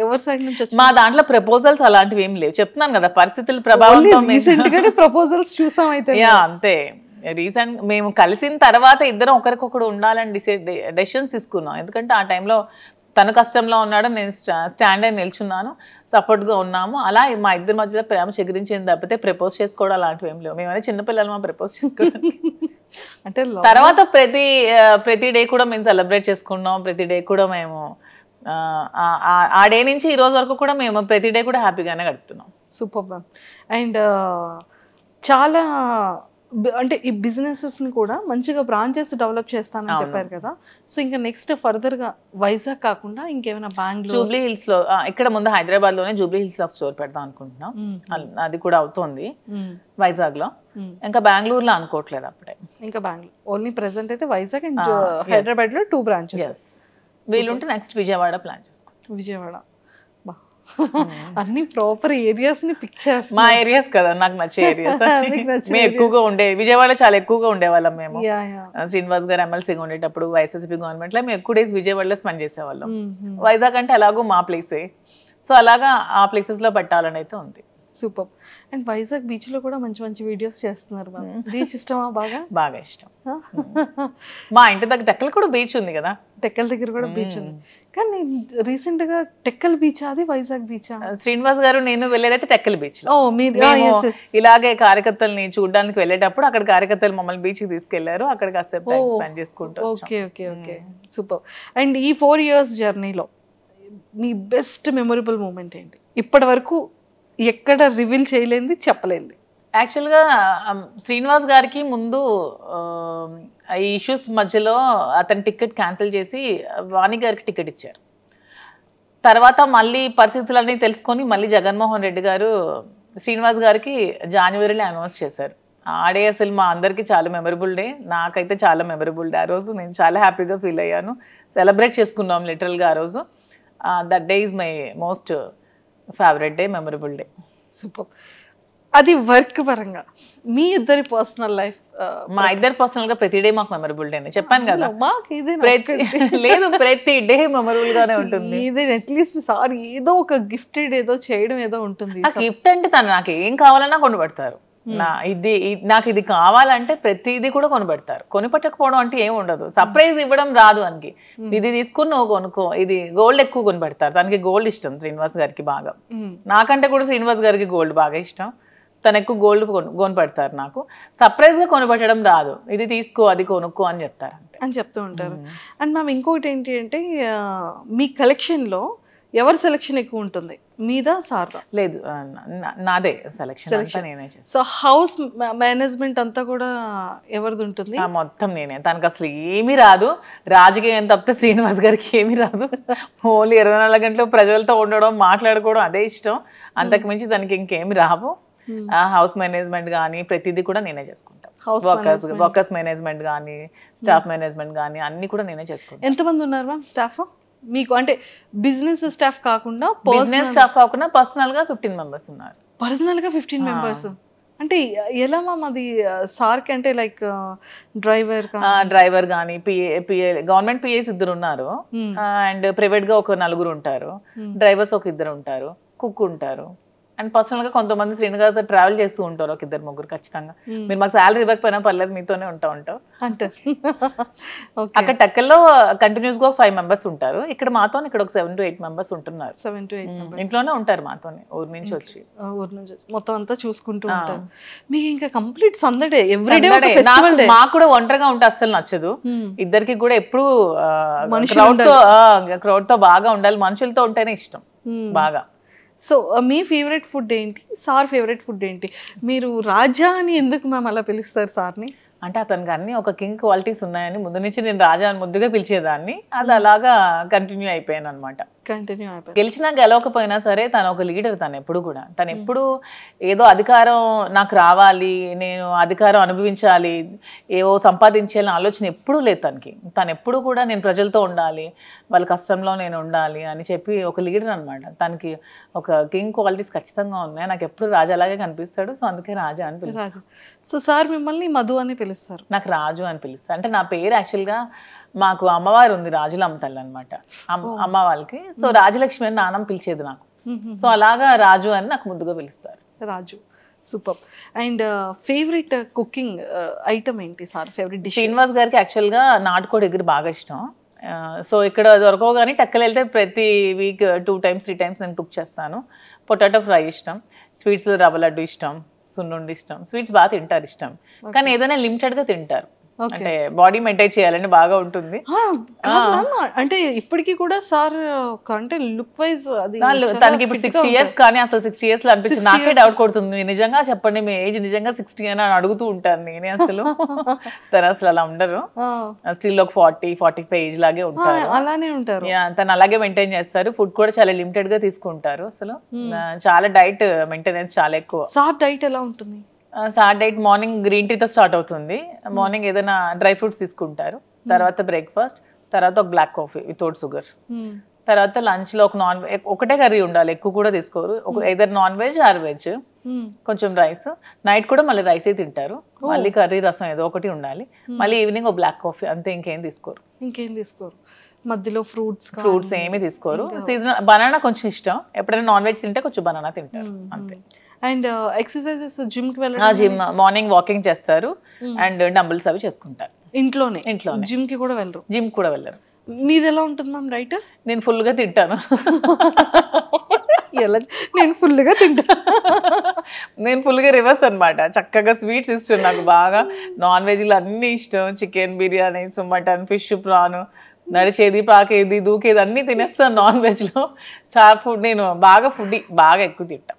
ఎవరి సైడ్ నుంచి వచ్చింది? మా దాంట్లో ప్రపోజల్స్ అలాంటివి ఏం లేవు, చెప్తున్నాను కదా పరిస్థితుల ప్రభావంతో ప్రపోజల్స్ చూసాం. అయితే అంతే, రీసెంట్ మేము కలిసిన తర్వాత ఇద్దరం ఒకరికొకరు ఉండాలని డెసిషన్స్ తీసుకున్నాం. ఎందుకంటే ఆ టైంలో తను కష్టంలో ఉన్నాడు, నేను స్టాండ్ అయి నిల్చున్నాను, సపోర్ట్గా ఉన్నాము. అలా మా ఇద్దరి మధ్యలో ప్రేమ చెగిరించింది తప్పితే ప్రపోజ్ చేసుకోవడం అలాంటివి ఏం లేవు. మేమనే చిన్నపిల్లలు, మా ప్రపోజ్ చేసుకోవడం అంటే తర్వాత ప్రతి డే కూడా మేము సెలబ్రేట్ చేసుకున్నాం. ప్రతి డే కూడా మేము ఆ డే నుంచి ఈ రోజు వరకు కూడా మేము ప్రతి డే కూడా హ్యాపీగానే గడుపుతున్నాం. Super ma'am. అండ్ చాలా అంటే ఈ బిజినెసెస్ని కూడా మంచిగా బ్రాంచెస్ డెవలప్ చేస్తానని చెప్పారు కదా. సో ఇంకా నెక్స్ట్ ఫర్దర్గా వైజాగ్ కాకుండా ఇంకేమైనా బెంగళూరు, జూబ్లీ హిల్స్లో, ఇక్కడ ముందు హైదరాబాద్లోనే జూబ్లీ హిల్స్లో స్టోర్ పెడదాం అనుకుంటున్నాం. అది కూడా అవుతుంది వైజాగ్లో. ఇంకా బెంగళూరులో అనుకోవట్లేదు అప్పుడే. ఇంకా బెంగళూరు ఓన్లీ ప్రెసెంట్ అయితే వైజాగ్ అండ్ హైదరాబాద్లో 2 branches. వీలుంటే నెక్స్ట్ విజయవాడ ప్లాన్ చేసుకుంటాం. విజయవాడ అన్ని ప్రాపర్ ఏరియాస్ ని పిక్ చేస్తాం. మా ఏరియాస్ కదా నాకు నచ్చే ఏరియాస్. మేము ఎక్కువగా విజయవాడ చాలా ఎక్కువగా ఉండేవాళ్ళం మేము. శ్రీనివాస్ గారు ఎమ్మెల్సీగా ఉండేటప్పుడు వైఎస్ఆర్సీపీ గవర్నమెంట్ లో మేము ఎక్కువ డేస్ విజయవాడలో స్పెండ్ చేసేవాళ్ళం. వైజాగ్ అంటే అలాగూ మా ప్లేసే, సో అలాగా ఆ ప్లేసెస్ లో పెట్టాలని అయితే ఉంది. సూపర్. అండ్ వైజాగ్ బీచ్ లో కూడా మంచి మంచి వీడియోస్ చేస్తున్నారు. బీచ్ ఇష్టమా? బాగా ఇష్టం. మా ఇంటి దగ్గర టెక్కల్ కూడా బీచ్ ఉంది కదా, టెక్కల్ దగ్గర కూడా బీచ్ ఉంది. కానీ రీసెంట్ గా టెక్కల్ బీచ్, అది వైజాగ్ బీచ్. శ్రీనివాస్ గారు నేను వెళ్ళేదైతే టెక్కల్ బీచ్ లో. ఇలాగే కార్యకర్తల్ని చూడడానికి వెళ్ళేటప్పుడు అక్కడ కార్యకర్తలు మమ్మల్ని బీచ్ కి తీసుకెళ్లారు, అక్కడ కాసేపు టైం స్పెండ్ చేసుకుంటాం. Okay okay okay, super. And ఈ 4 years జర్నీలో మీ బెస్ట్ మెమొరబుల్ మూమెంట్ ఏంటి? ఇప్పటి వరకు ఎక్కడ రివీల్ చేయలేంది, చెప్పలేంది? యాక్చువల్గా శ్రీనివాస్ గారికి ముందు ఈ ఇష్యూస్ మధ్యలో అతని టికెట్ క్యాన్సిల్ చేసి వాణి గారికి టికెట్ ఇచ్చారు. తర్వాత మళ్ళీ పరిస్థితులన్నీ తెలుసుకొని మళ్ళీ జగన్మోహన్ రెడ్డి గారు శ్రీనివాస్ గారికి జనవరిలో అనౌన్స్ చేశారు. ఆ డే అసలు మా అందరికీ చాలా మెమరబుల్ డే, నాకైతే చాలా మెమరబుల్ డే. ఆ రోజు నేను చాలా హ్యాపీగా ఫీల్ అయ్యాను, సెలబ్రేట్ చేసుకున్నాం లిటరల్గా. ఆ రోజు that day is my most favourite day, memorable day. Super. అది వర్క్ పరంగా మీ ఇద్దరి పర్సనల్ లైఫ్? మా ఇద్దరు పర్సనల్ గా ప్రతి డే మాకు మెమరబుల్ డే చెప్పాను కదా. లేదు, ప్రతి డే మెమరబుల్ గానే ఉంటుంది. ఇది అట్లీస్ట్ సార్ ఏదో ఒక గిఫ్టెడ్ ఏదో చేయడం ఏదో ఉంటుంది. గిఫ్ట్ అంటే తను నాకు ఏం కావాలన్నా కొనిపెడతారు. నాకు ఇది కావాలంటే ప్రతిదీ కూడా కొనిపెడతారు. కొనిపెట్టకపోవడం అంటే ఏమి ఉండదు. సర్ప్రైజ్ ఇవ్వడం రాదు అనికి. ఇది తీసుకుని నువ్వు కొనుక్కో, ఇది గోల్డ్ ఎక్కువ కొనిపెడతారు. తనకి గోల్డ్ ఇష్టం శ్రీనివాస్ గారికి బాగా. నాకంటే కూడా శ్రీనివాస్ గారికి గోల్డ్ బాగా ఇష్టం. తను ఎక్కువ గోల్డ్ కొనిపెడతారు. నాకు సర్ప్రైజ్ గా కొనిపెట్టడం రాదు. ఇది తీసుకో, అది కొనుక్కో అని చెప్తారు అని చెప్తూ ఉంటారు. అండ్ మ్యామ్ ఇంకోటి ఏంటి అంటే మీ కలెక్షన్ లో ఎవరి సెలెక్షన్ ఎక్కువ ఉంటుంది, మీదా సార్దా? లేదు, నాదే సెలెక్షన్ అంతా నేనే చేస్తాను. సో హౌస్ మేనేజ్మెంట్ అంతా కూడా ఎవరిది ఉంటుంది? మొత్తం నేనే. తనకు అసలు ఏమీ రాదు. రాజకీయం తప్పితే శ్రీనివాస్ గారికి ఏమీ రాదు. ఓన్లీ 24 గంటలు ప్రజలతో ఉండడం, మాట్లాడుకోవడం అదే ఇష్టం. అంతకు మించి తనకి ఇంకేమి రావు. హౌస్ మేనేజ్మెంట్ కానీ ప్రతిదీ కూడా నేనే చేసుకుంటాను. వర్కర్స్ మేనేజ్మెంట్ కానీ స్టాఫ్ మేనేజ్మెంట్ కానీ అన్ని కూడా నేనే చేసుకుంటాను. ఎంతమంది ఉన్నారు మ్యామ్ స్టాఫ్ మీకు? అంటే బిజినెస్ స్టాఫ్ కాకుండా, బిజినెస్ స్టాఫ్ కాకుండా పర్సనల్ గా 15 మెంబర్స్ ఉన్నారు. పర్సనల్ గా 15 మెంబర్స్ అంటే ఎలా మ్యామ్? అది సార్కి అంటే లైక్ డ్రైవర్ కానీ పిఏ గవర్నమెంట్ పిఏస్ 2 ఉన్నారు. అండ్ ప్రైవేట్ గా ఒక 4 ఉంటారు. డ్రైవర్స్ ఒక 2 ఉంటారు. కుక్ ఉంటారు. అండ్ పర్సనల్ గా కొంతమంది శ్రీనివాస్ ట్రావెల్ చేస్తూ ఉంటారు, ఒక 2-3 ఖచ్చితంగా. మీరు మాకు శాలరీ ఇవ్వకపోయినా పర్లేదు, మీతోనే ఉంటాం అంటారు. అక్కడ టెక్కల్లో కంటిన్యూస్ గా 5 మెంబర్స్ ఉంటారు. ఇక్కడ మాతో ఇక్కడ ఒక 7 to 8 మెంబర్స్ ఉంటున్నారు. 7 to 8 ఇంట్లోనే ఉంటారు మాతోనే, ఊరు నుంచి వచ్చి మొత్తం అంతా చూసుకుంటూ ఉంటారు. మీకు ఇంకా కంప్లీట్ సందడే, ఎవ్రీడే. మాకు కూడా ఒంటరిగా ఉంటే అస్సలు నచ్చదు. ఇద్దరికి కూడా ఎప్పుడు క్రౌడ్ తో బాగా ఉండాలి, మనుషులతో ఉంటేనే ఇష్టం బాగా. సో మీ ఫేవరెట్ ఫుడ్ ఏంటి, సార్ ఫేవరెట్ ఫుడ్ ఏంటి? మీరు రాజా అని ఎందుకు మ్యామ్ అలా పిలుస్తారు సార్ని? అంటే అతనికి అన్ని ఒక కింగ్ క్వాలిటీస్ ఉన్నాయని ముందు నుంచి నేను రాజా అని ముద్దుగా పిలిచేదాన్ని. అది అలాగా కంటిన్యూ అయిపోయాను అనమాట. గెలిచినా గెలవకపోయినా సరే తను ఒక లీడర్. తను ఎప్పుడు కూడా తను ఎప్పుడు ఏదో అధికారం నాకు రావాలి, నేను అధికారం అనుభవించాలి, ఏవో సంపాదించాలని ఆలోచన ఎప్పుడూ లేదు తనకి. తను ఎప్పుడు కూడా నేను ప్రజలతో ఉండాలి, వాళ్ళ కష్టంలో నేను ఉండాలి అని చెప్పి ఒక లీడర్ అనమాట. తనకి ఒక కింగ్ క్వాలిటీస్ ఖచ్చితంగా ఉన్నాయి. నాకు ఎప్పుడు రాజా అలాగే కనిపిస్తాడు. సో అందుకే రాజా అని పిలుస్తాను. సో సార్ మిమ్మల్ని మధు అని పిలుస్తారు? నాకు రాజు అని పిలుస్తారు. అంటే నా పేరు యాక్చువల్గా మాకు అమ్మవారు ఉంది, రాజులమ్మ తల్లి అనమాట అమ్మ వాళ్ళకి. సో రాజలక్ష్మి అని నాన్నమ్మ పిలిచేది నాకు. సో అలాగా రాజు అని నాకు ముద్దుగా పిలుస్తారు. Raju. Super. And favourite cooking item ఏంటి సార్? Favourite dish? శ్రీనివాస్ గారికి యాక్చువల్గా నాటుకోడి ఎగురు బాగా ఇష్టం. సో ఇక్కడ దొరకవు కానీ టెక్కలు వెళ్తే ప్రతి వీక్ 2 times 3 times నేను కుక్ చేస్తాను. పొటాటో ఫ్రై ఇష్టం, స్వీట్స్ రవ్వ లడ్డు ఇష్టం, సున్నుండి ఇష్టం. స్వీట్స్ బాగా తింటారు ఇష్టం, కానీ ఏదైనా లిమిటెడ్గా తింటారు. అంటే బాడీ మెయింటైన్ చేయాలంటే బాగా ఉంటుంది. అంటే ఇప్పటికీ కూడా సార్ అంటే లుక్ వైజ్ తనకి ఇప్పుడు 60 years, కానీ అసలు 60 years లో అనిపించింది. నాకే డౌట్ కొడుతుంది, నిజంగా చెప్పండి మీ ఏజ్ నిజంగా 60 అని అడుగుతూ ఉంటాను నేనే. అసలు తను అసలు అలా ఉండరు. స్టిల్ ఒక 40-45 ఏజ్ లాగే ఉంటారు. అలానే ఉంటారు. తను అలాగే మెయింటైన్ చేస్తారు. ఫుడ్ కూడా చాలా లిమిటెడ్ గా తీసుకుంటారు. అసలు చాలా డైట్ మెయింటెనెన్స్ చాలా ఎక్కువ. సార్ డైట్ ఎలా ఉంటుంది? సార్ డైట్ మార్నింగ్ గ్రీన్ టీతో స్టార్ట్ అవుతుంది. మార్నింగ్ ఏదైనా డ్రై ఫ్రూట్స్ తీసుకుంటారు, తర్వాత బ్రేక్ఫాస్ట్, తర్వాత ఒక బ్లాక్ కాఫీ వితౌట్ షుగర్, తర్వాత లంచ్ లో ఒకటే కర్రీ ఉండాలి, ఎక్కువ కూడా తీసుకోరు. ఏదైనా నాన్ వెజ్ ఆర్ వెజ్, కొంచెం రైస్. నైట్ కూడా మళ్ళీ రైసే తింటారు, మళ్ళీ కర్రీ రసం ఏదో ఒకటి ఉండాలి. మళ్ళీ ఈవినింగ్ ఒక బ్లాక్ కాఫీ, అంతే. ఇంకేం తీసుకోరు. మధ్యలో ఫ్రూట్స్ ఏమీ తీసుకోరు. సీజనల్ బనానా కొంచెం ఇష్టం, ఎప్పుడైనా నాన్ వెజ్ తింటే కొంచెం బనానా తింటారు, అంతే. అండ్ ఎక్సర్సైజెస్ జిమ్ కి జిమ్ మార్నింగ్ వాకింగ్ చేస్తారు అండ్ డంబుల్స్ అవి చేసుకుంటారు ఇంట్లోనే. జిమ్ కి కూడా వెళ్ళరు? మీది ఎలా ఉంటుంది మ్యామ్ డైట్? నేను ఫుల్ గా తింటాను. నేను ఫుల్గా రివర్స్ అనమాట. చక్కగా స్వీట్స్ ఇష్టం నాకు బాగా. నాన్ వెజ్లో అన్ని ఇష్టం, chicken biryani, mutton, fish, prawn, నడిచేది, పాకేది, దూకేది అన్ని తినేస్తాను నాన్ వెజ్ లో. చాలా ఫుడ్, నేను బాగా ఫుడ్ బాగా ఎక్కువ తింటా.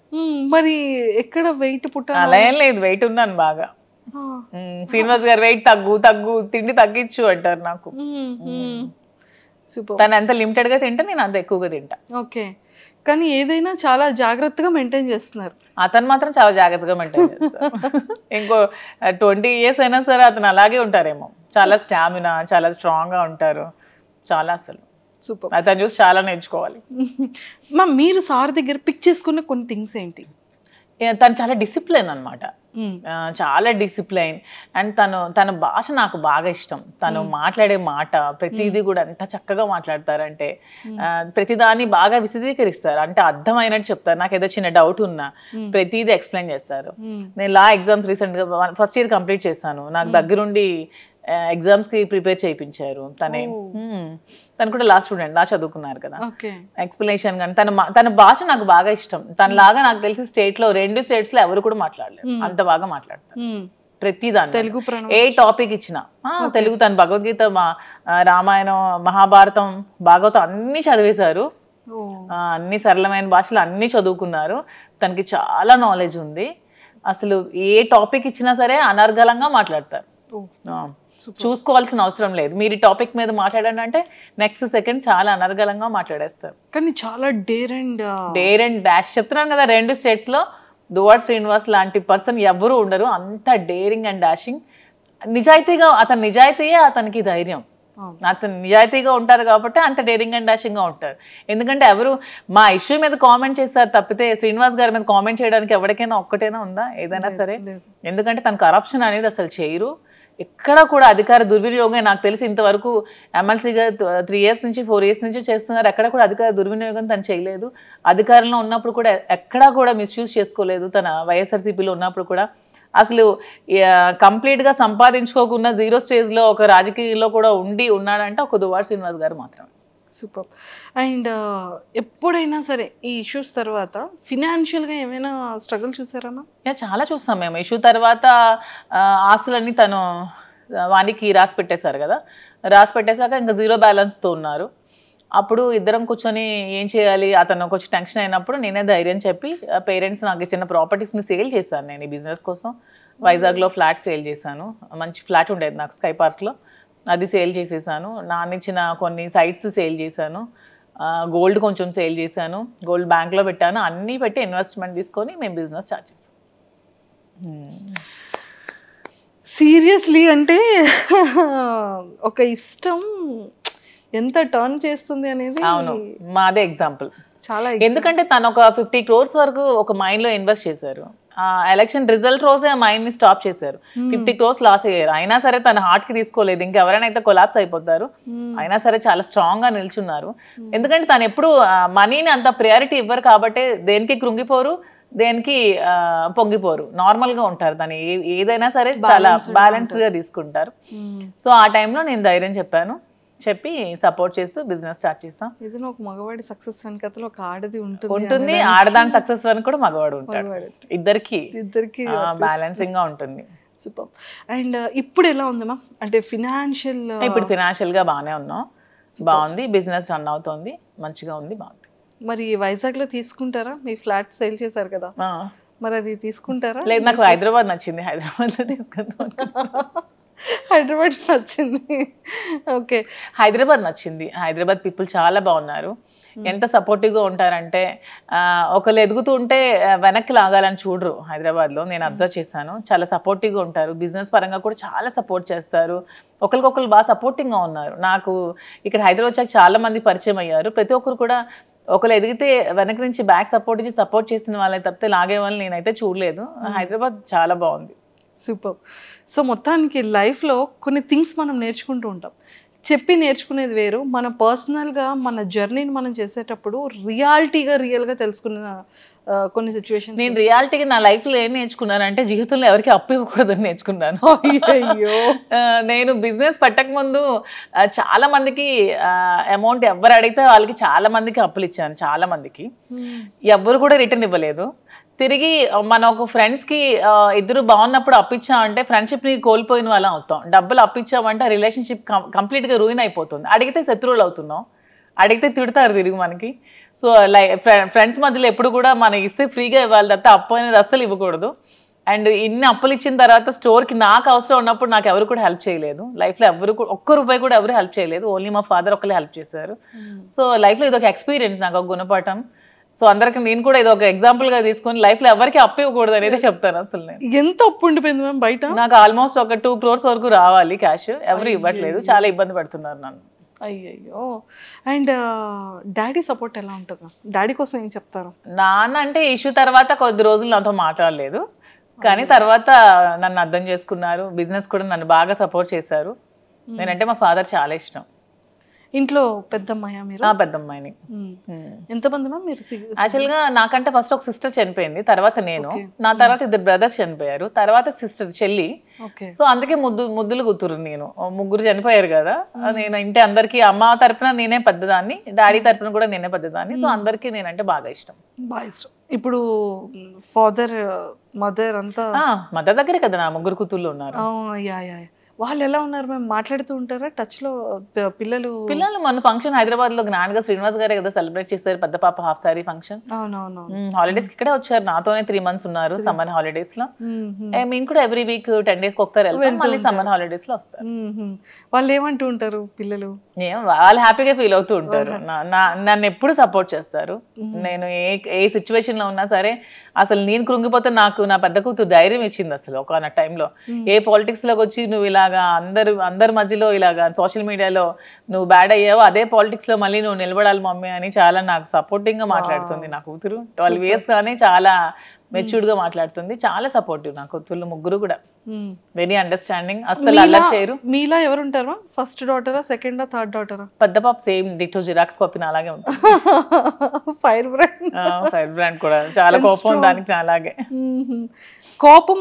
మరి ఎక్కడ వెయిట్ అలా ఏం లేదు, వెయిట్ ఉన్నాను బాగా. శ్రీనివాస్ గారు వెయిట్ తగ్గు తిండి తగ్గించు అంటారు నాకు. తను ఎంత లిమిటెడ్ గా తింటే నేను అంత ఎక్కువగా తింటా. ఓకే, కానీ ఏదైనా చాలా జాగ్రత్తగా మెయింటైన్ చేస్తున్నారు. అతను మాత్రం చాలా జాగ్రత్తగా మెయింటైన్ చేస్తారు. ఇంకో 20 years అయినా సరే అతను అలాగే ఉంటారేమో. చాలా స్టామినా, చాలా స్ట్రాంగ్ గా ఉంటారు, చాలా. అసలు సూపర్. అతను చూసి చాలా నేర్చుకోవాలి. మ్యామ్ మీరు సార్ దగ్గర పిక్ చేసుకున్న కొన్ని థింగ్స్ ఏంటి? తను చాలా డిసిప్లైన్ అనమాట, చాలా డిసిప్లైన్. అండ్ తన భాష నాకు బాగా ఇష్టం. తను మాట్లాడే మాట ప్రతిదీ కూడా ఎంత చక్కగా మాట్లాడతారంటే ప్రతిదాన్ని బాగా విశదీకరిస్తారు, అంటే అర్థమైనట్టు చెప్తారు. నాకు ఏదో చిన్న డౌట్ ఉన్నా ప్రతిదీ ఎక్స్ప్లెయిన్ చేస్తారు. నేను లా ఎగ్జామ్స్ రీసెంట్గా ఫస్ట్ ఇయర్ కంప్లీట్ చేశాను. నాకు దగ్గరుండి ఎగ్జామ్స్ కి ప్రిపేర్ చేయించారు. తను కూడా లా స్టూడెంట్, లా చదువుకున్నారు కదా. ఎక్స్ప్లెనేషన్ కానీ తన భాష నాకు బాగా ఇష్టం. తనలాగా నాకు తెలిసి స్టేట్ లో 2 స్టేట్స్ లో ఎవరు కూడా మాట్లాడలేరు, అంత బాగా మాట్లాడతారు ప్రతిదాన్ని. తెలుగు ఏ టాపిక్ ఇచ్చినా తెలుగు. తన భగవద్గీత, రామాయణం, మహాభారతం, భాగవతం అన్ని చదివేశారు. అన్ని సరళమైన భాషలు అన్ని చదువుకున్నారు. తనకి చాలా నాలెడ్జ్ ఉంది. అసలు ఏ టాపిక్ ఇచ్చినా సరే అనర్గళంగా మాట్లాడతారు. చూసుకోవాల్సిన అవసరం లేదు. మీరు ఈ టాపిక్ మీద మాట్లాడండి అంటే నెక్స్ట్ సెకండ్ చాలా అనర్గళంగా మాట్లాడేస్తారు. కానీ చాలా డేర్ అండ్ డాష్ చెప్తున్నాను కదా. 2 స్టేట్స్ లో దువ్వాడ శ్రీనివాస్ లాంటి పర్సన్ ఎవరు ఉండరు. అంత డేరింగ్ అండ్ డాషింగ్. నిజాయితీగా, నిజాయితీయే అతనికి ధైర్యం. అతను నిజాయితీగా ఉంటారు కాబట్టి అంత డేరింగ్ అండ్ డాషింగ్ గా ఉంటారు. ఎందుకంటే ఎవరు మా ఇష్యూ మీద కామెంట్ చేస్తారు తప్పితే శ్రీనివాస్ గారి మీద కామెంట్ చేయడానికి ఎవరికైనా ఒక్కటైనా ఉందా ఏదైనా సరే? ఎందుకంటే తను కరప్షన్ అనేది అసలు చేయరు. ఎక్కడ కూడా అధికార దుర్వినియోగం నాకు తెలిసి ఇంతవరకు ఎమ్మెల్సీగా 3 years నుంచి 4 years నుంచి చేస్తున్నారు. ఎక్కడ కూడా అధికార దుర్వినియోగం తను చేయలేదు. అధికారంలో ఉన్నప్పుడు కూడా ఎక్కడా కూడా మిస్యూజ్ చేసుకోలేదు. తన వైఎస్ఆర్సీపీలో ఉన్నప్పుడు కూడా అసలు కంప్లీట్గా సంపాదించుకోకుండా 0 స్టేజ్లో ఒక రాజకీయంలో కూడా ఉన్నాడంటే ఒక దువ్వాడ శ్రీనివాస్ గారు మాత్రమే. సూపర్. అండ్ ఎప్పుడైనా సరే ఈ ఇష్యూస్ తర్వాత ఫినాన్షియల్గా ఏమైనా స్ట్రగుల్ చూసారమ్మా? చాలా చూస్తాం మేము. ఇష్యూ తర్వాత ఆస్తులన్నీ తను వానికి రాసి పెట్టేశారు కదా. రాసి పెట్టేశాక ఇంకా 0 బ్యాలెన్స్తో ఉన్నారు. అప్పుడు ఇద్దరం కూర్చొని ఏం చేయాలి, అతను కొంచెం టెన్షన్ అయినప్పుడు నేనే ధైర్యం చెప్పి పేరెంట్స్ నాకు ఇచ్చిన ప్రాపర్టీస్ని సేల్ చేశాను. నేను ఈ బిజినెస్ కోసం వైజాగ్లో ఫ్లాట్ సేల్ చేశాను. మంచి ఫ్లాట్ ఉండేది నాకు స్కై పార్క్లో, అది సేల్ చేసేసాను. నాన్నిచ్చిన కొన్ని సైట్స్ సేల్ చేశాను. గోల్డ్ కొంచెం సేల్ చేశాను. గోల్డ్ బ్యాంక్లో పెట్టాను. అన్నీ పెట్టి ఇన్వెస్ట్మెంట్ తీసుకొని మేము బిజినెస్ స్టార్ట్ చేసాం. సీరియస్లీ అంటే ఒక ఇష్టం ఎంత టర్న్ చేస్తుంది అనేది. అవును, మాదే ఎగ్జాంపుల్. చాలా. ఎందుకంటే తను ఒక 50 crores వరకు ఒక మైండ్లో ఇన్వెస్ట్ చేశారు. ఎలక్షన్ రిజల్ట్ రోజే ఆ మైండ్ ని స్టాప్ చేశారు. 50 crores లాస్ అయ్యారు. అయినా సరే తన హార్ట్ కి తీసుకోలేదు. ఇంకెవరైనా అయితే కొలాప్స్ అయిపోతారు. అయినా సరే చాలా స్ట్రాంగ్ గా నిల్చున్నారు. ఎందుకంటే తను ఎప్పుడు మనీని అంత ప్రయారిటీ ఇవ్వరు కాబట్టి దేనికి కృంగిపోరు, దేనికి పొంగిపోరు, నార్మల్ గా ఉంటారు. తను ఏదైనా సరే చాలా బ్యాలెన్స్డ్ గా తీసుకుంటారు. సో ఆ టైంలో నేను ధైర్యం చెప్పి సపోర్ట్ చేస్తూ బిజినెస్ స్టార్ట్ చేసాం. ఏదైనా ఒక మగవాడి సక్సెస్ వెనకతలో ఒక ఆడది ఉంటుంది. ఆడదాని సక్సెస్ వెనక కూడా మగవాడు ఉంటాడు. ఇద్దరికి బ్యాలెన్సింగ్ గా ఉంటుంది. సూపర్. అండ్ ఇప్పుడు ఎలా ఉంది మ్యామ్? అంటే ఇప్పుడు ఫినాన్షియల్ గా బాగానే ఉన్నాం. బాగుంది, బిజినెస్ రన్ అవుతుంది, మంచిగా ఉంది, బాగుంది. మరి వైజాగ్ లో తీసుకుంటారా? మీ ఫ్లాట్ సేల్ చేశారు కదా, మరి అది తీసుకుంటారా? లేదు, నాకు హైదరాబాద్ నచ్చింది. హైదరాబాద్ లో తీసుకుందాం. హైదరాబాద్ నచ్చింది. ఓకే, హైదరాబాద్ నచ్చింది. హైదరాబాద్ పీపుల్ చాలా బాగున్నారు. ఎంత సపోర్టివ్గా ఉంటారంటే ఒకళ్ళు ఎదుగుతూ ఉంటే వెనక్కి లాగాలని చూడరు. హైదరాబాద్లో నేను అబ్జర్వ్ చేశాను. చాలా సపోర్టివ్గా ఉంటారు. బిజినెస్ పరంగా కూడా చాలా సపోర్ట్ చేస్తారు. ఒకరికొకరు బాగా సపోర్టింగ్గా ఉన్నారు. నాకు ఇక్కడ హైదరాబాద్ వచ్చాక చాలా మంది పరిచయం అయ్యారు. ప్రతి ఒక్కరు కూడా ఒకరు ఎదిగితే వెనక నుంచి బ్యాక్ సపోర్ట్ చేసిన వాళ్ళని తప్పితే లాగే వాళ్ళని నేనైతే చూడలేదు. హైదరాబాద్ చాలా బాగుంది. సూపర్. సో మొత్తానికి లైఫ్లో కొన్ని థింగ్స్ మనం నేర్చుకుంటూ ఉంటాం. చెప్పి నేర్చుకునేది వేరు, మన పర్సనల్గా మన జర్నీని మనం చేసేటప్పుడు రియల్గా తెలుసుకున్న కొన్ని సిచ్యువేషన్. నేను రియాలిటీగా నా లైఫ్లో ఏం నేర్చుకున్నానంటే జీవితంలో ఎవరికి అప్పు ఇవ్వకూడదని నేర్చుకున్నాను. అయ్యో, నేను బిజినెస్ పెట్టకముందు చాలా మందికి అమౌంట్ ఎవరు అడిగితే వాళ్ళకి చాలా మందికి అప్పులు ఇచ్చాను. చాలా మందికి ఎవరు కూడా రిటర్న్ ఇవ్వలేదు. తిరిగి మన ఒక ఫ్రెండ్స్కి ఇద్దరు బాగున్నప్పుడు అప్పించామంటే ఫ్రెండ్షిప్ని కోల్పోయిన వాళ్ళం అవుతాం. డబ్బులు అప్పించామంటే రిలేషన్షిప్ కంప్లీట్గా రూయిన్ అయిపోతుంది. అడిగితే శత్రువులు అవుతున్నాం, అడిగితే తిడతారు తిరిగి మనకి. సో ఫ్రెండ్స్ మధ్యలో ఎప్పుడు కూడా మనకి ఇస్తే ఫ్రీగా ఇవ్వాలి తప్ప అప్పు అనేది అస్సలు ఇవ్వకూడదు. అండ్ ఇన్ని అప్పులు ఇచ్చిన తర్వాత స్టోర్కి నాకు అవసరం ఉన్నప్పుడు నాకు ఎవరు కూడా హెల్ప్ చేయలేదు. లైఫ్లో ఎవరు కూడా ఒక్క రూపాయి కూడా ఎవరు హెల్ప్ చేయలేదు. ఓన్లీ మా ఫాదర్ ఒకళ్ళే హెల్ప్ చేశారు. సో లైఫ్లో ఇది ఒక ఎక్స్పీరియన్స్, నాకు ఒక గుణపాఠం. సో అందరికి నేను కూడా ఇది ఒక ఎగ్జాంపుల్ గా తీసుకొని లైఫ్ లో ఎవరికి అప్పు ఇవ్వకూడదు అనేది చెప్తాను. అసలు నేను ఎంత అప్పు ఉండిపోయింది మ్యామ్ బయట? నాకు ఆల్మోస్ట్ ఒక 2 crores వరకు రావాలి క్యాష్, ఎవరు ఇవ్వట్లేదు. చాలా ఇబ్బంది పడుతున్నారు నన్ను. అయ్యయ్యో. అండ్ డాడీ సపోర్ట్ ఎలా ఉంటుంది? డాడీ కోసం ఏం చెప్తారు? నాన్న అంటే ఇష్యూ తర్వాత కొద్ది రోజులు నాతో మాట్లాడలేదు, కానీ తర్వాత నన్ను అర్థం చేసుకున్నారు. బిజినెస్ కూడా నన్ను బాగా సపోర్ట్ చేశారు. నేనంటే మా ఫాదర్ చాలా ఇష్టం. ఇంట్లో పెద్దమ్మాయా మీరు? పెద్దమ్మాయిని. ఎంతమంది మీరు? యాక్చువల్గా నాకంటే ఫస్ట్ ఒక సిస్టర్ చనిపోయింది, తర్వాత నేను, నా తర్వాత 2 బ్రదర్స్ చనిపోయారు, తర్వాత సిస్టర్ చెల్లి. సో అందుకే ముద్దులు కూతురు నేను. 3 చనిపోయారు కదా. నేను ఇంటి అందరికి అమ్మ తరపున నేనే పెద్దదాన్ని, డాడీ తరపున కూడా నేనే పెద్దదాన్ని. సో అందరికి నేనంటే బాగా ఇష్టం. ఇప్పుడు ఫాదర్ మదర్ అంతా మదర్ దగ్గరే కదా నా 3 కూతుర్లు ఉన్నారు. వాళ్ళు ఎలా ఉన్నారు? మేము మాట్లాడుతూ ఉంటారా టచ్ లో? పిల్లలు మన ఫంక్షన్ హైదరాబాద్ లో గ్రాండ్ గా శ్రీనివాస్ గారే కదా సెలబ్రేట్ చేశారు, పెద్ద పాప హాఫ్ సారీ ఫంక్షన్. అవునవును. హాలిడేస్ ఇక్కడే వచ్చారు, నాతోనే 3 months ఉన్నారు సమ్మర్ హాలిడేస్ లో. మేము కూడా ఎవ్రీ వీక్ 10 days ఒకసారి వెళ్తాం, మళ్ళీ సమ్మర్ హాలిడేస్ లో వస్తారు. వాళ్ళు ఏమంటూ ఉంటారు పిల్లలు? వాళ్ళు హ్యాపీగా ఫీల్ అవుతూ ఉంటారు. నన్ను ఎప్పుడు సపోర్ట్ చేస్తారు. నేను ఏ సిచ్యువేషన్ లో ఉన్నా సరే, అసలు నేను కృంగిపోతే నాకు నా పెద్ద కూతురు ధైర్యం ఇచ్చింది. అసలు ఒక టైంలో ఏ పాలిటిక్స్ లోకి వచ్చి నువ్వు ఇలాగా అందరి మధ్యలో ఇలాగా సోషల్ మీడియాలో నువ్వు బ్యాడ్ అయ్యావు, అదే పాలిటిక్స్ లో మళ్ళీ నువ్వు నిలబడాలి మమ్మీ అని చాలా నాకు సపోర్టింగ్ గా మాట్లాడుతుంది నా కూతురు. 12 years గానే చాలా మెచ్యూర్డ్ గా మాట్లాడుతుంది, చాలా సపోర్టివ్. నా కూతుర్లు 3 కూడా వెరీ అండర్స్టాండింగ్, అసలు అల్లరి చేయరు. మీలా ఎవరు ఉంటారా? ఫస్ట్ డాటరా, సెకండా, థర్డ్ డాటరా? పెద్ద పాప సేమ్ డిటో జిరాక్స్ కాపీ అలాగే ఉంటుంది. ఫైర్ బ్రాండ్ కూడా చాలా కోపం దానికి అలాగే. కోపం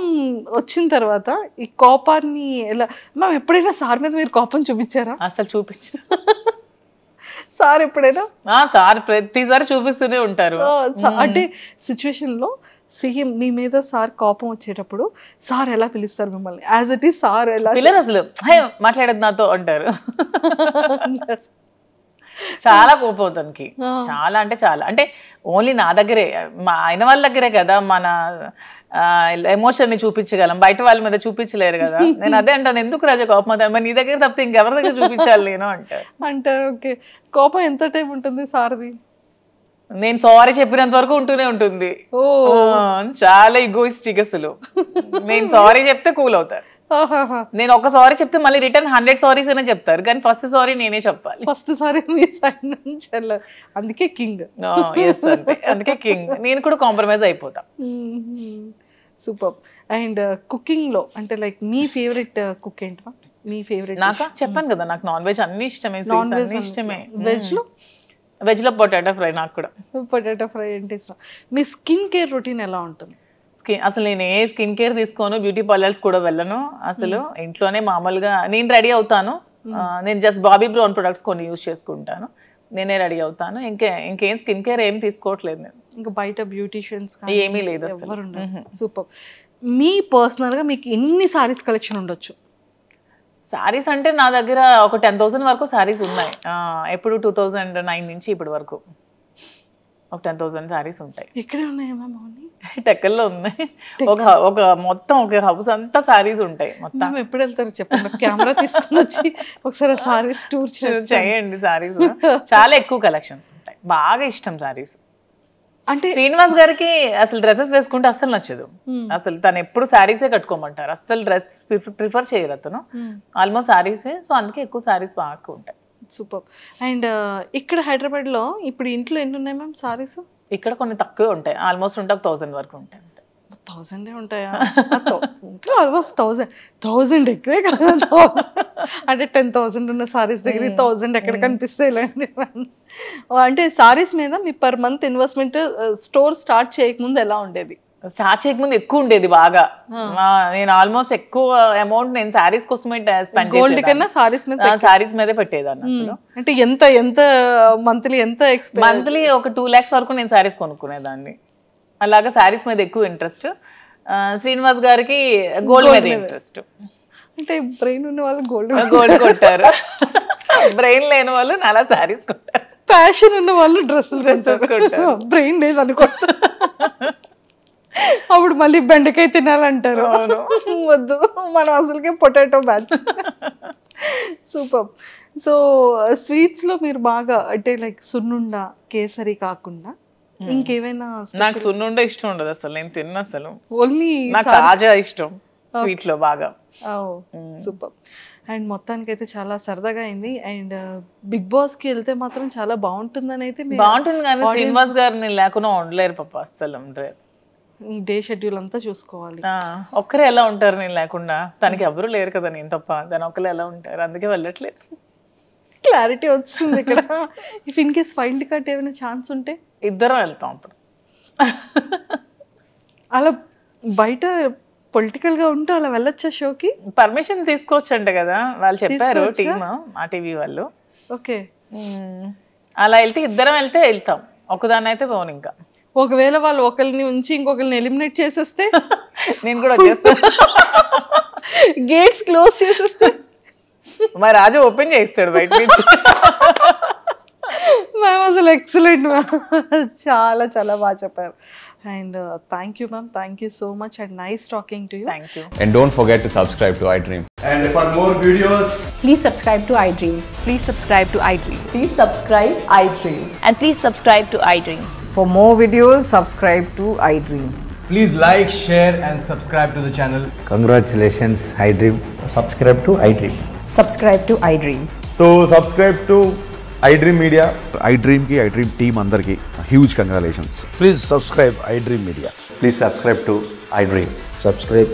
వచ్చిన తర్వాత ఈ కోపాన్ని ఎలా మ్యామ్ ఎప్పుడైనా సార్ మీద మీరు కోపం చూపించారా? అసలు చూపించు సార్ ఎప్పుడైనా? సార్ ప్రతిసారి చూపిస్తూనే ఉంటారు. అంటే సిచ్యువేషన్ లో సీఎం మీ మీద సార్ కోపం వచ్చేటప్పుడు సార్ ఎలా పిలుస్తారు మిమ్మల్ని? యాజ్ ఇట్ ఈస్ సార్ ఎలా పిల్లలు అసలు మాట్లాడేది నాతో అంటారు. చాలా కోపం తనకి, చాలా అంటే చాలా. అంటే ఓన్లీ నా దగ్గరే, మా ఆయన వాళ్ళ దగ్గరే కదా మన ఎమోషన్ ని చూపించగలం, బయట వాళ్ళ మీద చూపించలేరు కదా. నేను అదే అంటాను, ఎందుకు రాజా కోపం అవుతాను, మరి నీ దగ్గర తప్పితే ఇంకెవరి దగ్గర చూపించాలి నేను అంటారు. ఓకే. కోపం ఎంత టైం ఉంటుంది సార్ది? నేను సారీ చెప్పినంత వరకు ఉంటూనే ఉంటుంది. చాలా ఈగోయిస్టిక్ అసలు. నేను సారీ చెప్తే కూల్ అవుతారు. నేను ఒక సారీ చెప్తే మళ్ళీ రిటర్న్ 100 సారీస్ అయినా చెప్తారు, కానీ ఫస్ట్ సారీ నేనే చెప్పాలి. ఫస్ట్ సారీ మీ సైడ్ నుంచి. అందుకే కింగ్. అందుకే కింగ్. నేను కూడా కాంప్రమైజ్ అయిపోతా. సూపర్. అండ్ కుకింగ్ లో అంటే లైక్ మీ ఫేవరెట్ కుక్ ఏంటా? మీ ఫేవరెట్? నాకు చెప్పాను కదా, నాకు నాన్ వెజ్ అన్ని ఇష్టమే. వెజ్ లో పొటాటో ఫ్రై. నాకు కూడా పొటాటో ఫ్రై అంటే ఇష్టం. మీ స్కిన్ కేర్ రొటీన్ ఎలా ఉంటుంది? అసలు నేను ఏ స్కిన్ కేర్ తీసుకోను, బ్యూటీ పార్లర్స్ కూడా వెళ్ళను. అసలు ఇంట్లోనే మామూలుగా నేను రెడీ అవుతాను. నేను జస్ట్ బాబీ బ్రౌన్ ప్రొడక్ట్స్ కొన్ని యూజ్ చేసుకుంటాను, నేనే రెడీ అవుతాను. ఇంకేం స్కిన్ కేర్ ఏం తీసుకోవట్లేదు నేను. ఇంకా బయట బ్యూటీషియన్స్ ఏమీ లేదు అసలు. సూపర్. మీ పర్సనల్ గా మీకు ఎన్ని సారీస్ కలెక్షన్ ఉండొచ్చు? సారీస్ అంటే నా దగ్గర ఒక 10,000 వరకు సారీస్ ఉన్నాయి. ఎప్పుడు 2009 నుంచి ఇప్పటి వరకు ఒక 10,000 సారీస్ ఉంటాయి. ఎక్కడే ఉన్నాయి మ్యామ్? టెక్కల్లో ఉన్నాయి. ఒక మొత్తం ఒక హౌస్ అంతా సారీస్ ఉంటాయి మొత్తం. ఎప్పుడు వెళ్తారు చెప్పండి, కెమెరా తీసుకుని వచ్చి ఒకసారి సారీస్ టూర్ చేయండి. సారీస్ చాలా ఎక్కువ కలెక్షన్స్ ఉంటాయి, బాగా ఇష్టం సారీస్. అంటే శ్రీనివాస్ గారికి అసలు డ్రెస్సెస్ వేసుకుంటే అస్సలు నచ్చదు. అసలు తను ఎప్పుడు శారీసే కట్టుకోమంటారు, అస్సలు డ్రెస్ ప్రిఫర్ చేయరు అతను. ఆల్మోస్ట్ శారీసే. సో అందుకే ఎక్కువ శారీస్ బాగా ఉంటాయి. సూపర్. అండ్ ఇక్కడ హైదరాబాద్ లో ఇప్పుడు ఇంట్లో ఎన్ని ఉన్నాయి మ్యామ్ సారీస్? ఇక్కడ కొన్ని తక్కువే ఉంటాయి, ఆల్మోస్ట్ ఉంటే 1,000 వరకు ఉంటాయి. 1000 ఉంటాయా? 1000 ఎక్కువే కదా. అంటే 10,000 ఉన్న సారీస్ దగ్గర 1000 ఎక్కడ కనిపిస్తాయి? అంటే సారీస్ మీద మీ per month investment store start చేయకముందు ఎలా ఉండేది? స్టార్ట్ చేయకముందు ఎక్కువ ఉండేది బాగా. నేను ఆల్మోస్ట్ ఎక్కువ అమౌంట్ నేను సారీస్ కోసమే స్పెండ్ గోల్డ్ కన్నా సారీస్ మీదే పెట్టేదాన్ని అసలు. అంటే ఎంత మంత్లీ మంత్లీ ఒక 2 lakhs వరకు నేను సారీస్ కొనుక్కునేదాన్ని. అలాగా సారీస్ మీద ఎక్కువ ఇంట్రెస్ట్. శ్రీనివాస్ గారికి గోల్డ్ మీద ఇంట్రెస్ట్. అంటే బ్రెయిన్ ఉన్న వాళ్ళు గోల్డ్ కొట్టారు, బ్రెయిన్ లేని వాళ్ళు నాలా సారీస్ కొట్టారు. ప్యాషన్ ఉన్న వాళ్ళు డ్రెస్సెస్ కొట్టారు, బ్రెయిన్ లేదు అనుకుంటారు. అప్పుడు మళ్ళీ బెండకాయ తినాలంటారు. వద్దు, మనం అసలుకే potato batch. Super. So sweets లో మీరు బాగా అంటే లైక్ సున్నుండ, కేసరి కాకుండా ఇంకేమైనా? నాకు సున్నుండ ఇష్టం ఉండదు అసలు, నేను తిన్న అసలు. ఓన్లీ నాకు తాజా ఇష్టం స్వీట్ లో బాగా. సూపర్. అండ్ మొత్తానికైతే చాలా సరదాగా అయింది. అండ్ బిగ్ బాస్కి వెళ్తే మాత్రం చాలా బాగుంటుందని అయితే బాగుంటుంది, కానీ శ్రీనివాస్ గారిని లేకుండా ఉండలేరు పాప, అస్సలు ఉండలేరు. డే షెడ్యూల్ అంతా చూసుకోవాలి. ఒక్కరే ఎలా ఉంటారు నేను లేకుండా? తనకి ఎవరు లేరు కదా నేను తప్ప, దాని ఒక్కరు ఎలా ఉంటారు, అందుకే వెళ్ళట్లేదు. క్లారిటీ వచ్చింది ఇక్కడ. If in case wild card ఏమైనా ఛాన్స్ ఉంటే ఇద్దరం వెళ్తాం అప్పుడు. అలా బయట పొలిటికల్ గా ఉంటే అలా వెళ్ళొచ్చా షోకి? పర్మిషన్ తీసుకోవచ్చు అంట కదా వాళ్ళు చెప్పారు, టీమ్ మా టీవీ వాళ్ళు. ఓకే, అలా వెళ్తే ఇద్దరం వెళ్తాం, ఒకదాన్ని అయితే పోను. ఇంకా ఒకవేళ వాళ్ళు ఒకరిని ఉంచి ఇంకొకరిని ఎలిమినేట్ చేసేస్తే నేను కూడా వచ్చేస్తాను. గేట్స్ క్లోజ్ చేసేస్తే మా రాజు ఓపెన్ చేస్తాడు బయట నుంచి. మ్యామ్ అసలు ఎక్సలెంట్ మ్యామ్, చాలా చాలా బాగా చెప్పారు. And thank you ma'am, thank you so much and nice talking to you. Thank you. And don't forget to subscribe to iDream. And for more videos, Please subscribe to iDream. Please subscribe to iDream. Please subscribe iDream. And please subscribe to iDream. For more videos, subscribe to iDream. please like, share and subscribe to the channel. Congratulations, iDream. Subscribe to iDream. Subscribe to iDream. So subscribe to iDream Media. iDream ki iDream team andarki huge congratulations. Please subscribe iDream Media. Please subscribe to iDream. Subscribe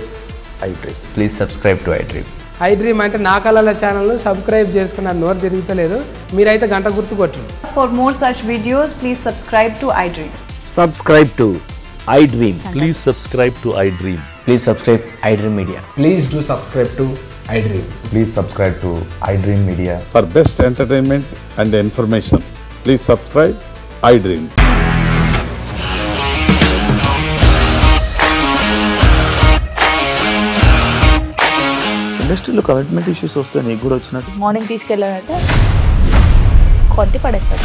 iDream. Please subscribe to iDream. iDream అంటే నా కళల channel subscribe చేసుకున్నారు, నోరు తిరుగుతలేదు, మీరైతే గంట గుర్తు కొట్టండి. For more such videos, please subscribe to iDream. Subscribe to iDream. Please subscribe to iDream. Please subscribe iDream Media. Please do subscribe to iDream. Please subscribe to iDream Media. For best entertainment and information, please subscribe iDream. ఇండస్ట్రీలో commitment issues వస్తే నీకు కూడా వచ్చినట్టు? Morning తీసుకెళ్ళాలంటే కొట్టి పడేసాడు.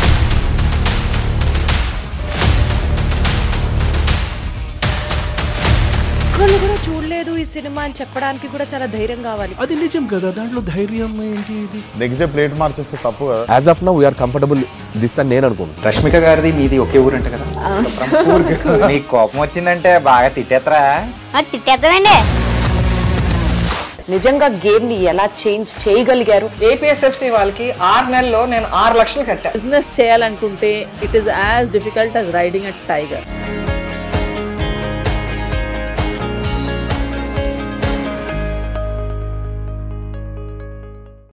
ఒక్కళ్ళు కూడా చూడలేదు ఈ సినిమా అని చెప్పడానికి కూడా చాలా ధైర్యం కావాలి. అది నిజం కదా, దాంట్లో ధైర్యం ఏంటి? నెక్స్ట్ డే ప్లేట్ మార్చేస్తే తప్పు కదా. As of now we are comfortable this అని నేను అనుకుంటున్నాను. రష్మిక గారిది మీది ఒకే ఊరు అంట కదా? నీకు కోపం వచ్చిందంటే బాగా తిట్టేత్తరా? తిట్టేద్దామండి. నిజంగా గేమ్ ని ఎలా చేంజ్ చేయగలిగారు? ఏపీఎస్ఎఫ్సి వాళ్ళకి 6 నెలల్లో నేను 6 లక్షలు కట్టా. బిజినెస్ చేయాలనుకుంటే it is as difficult as riding a tiger.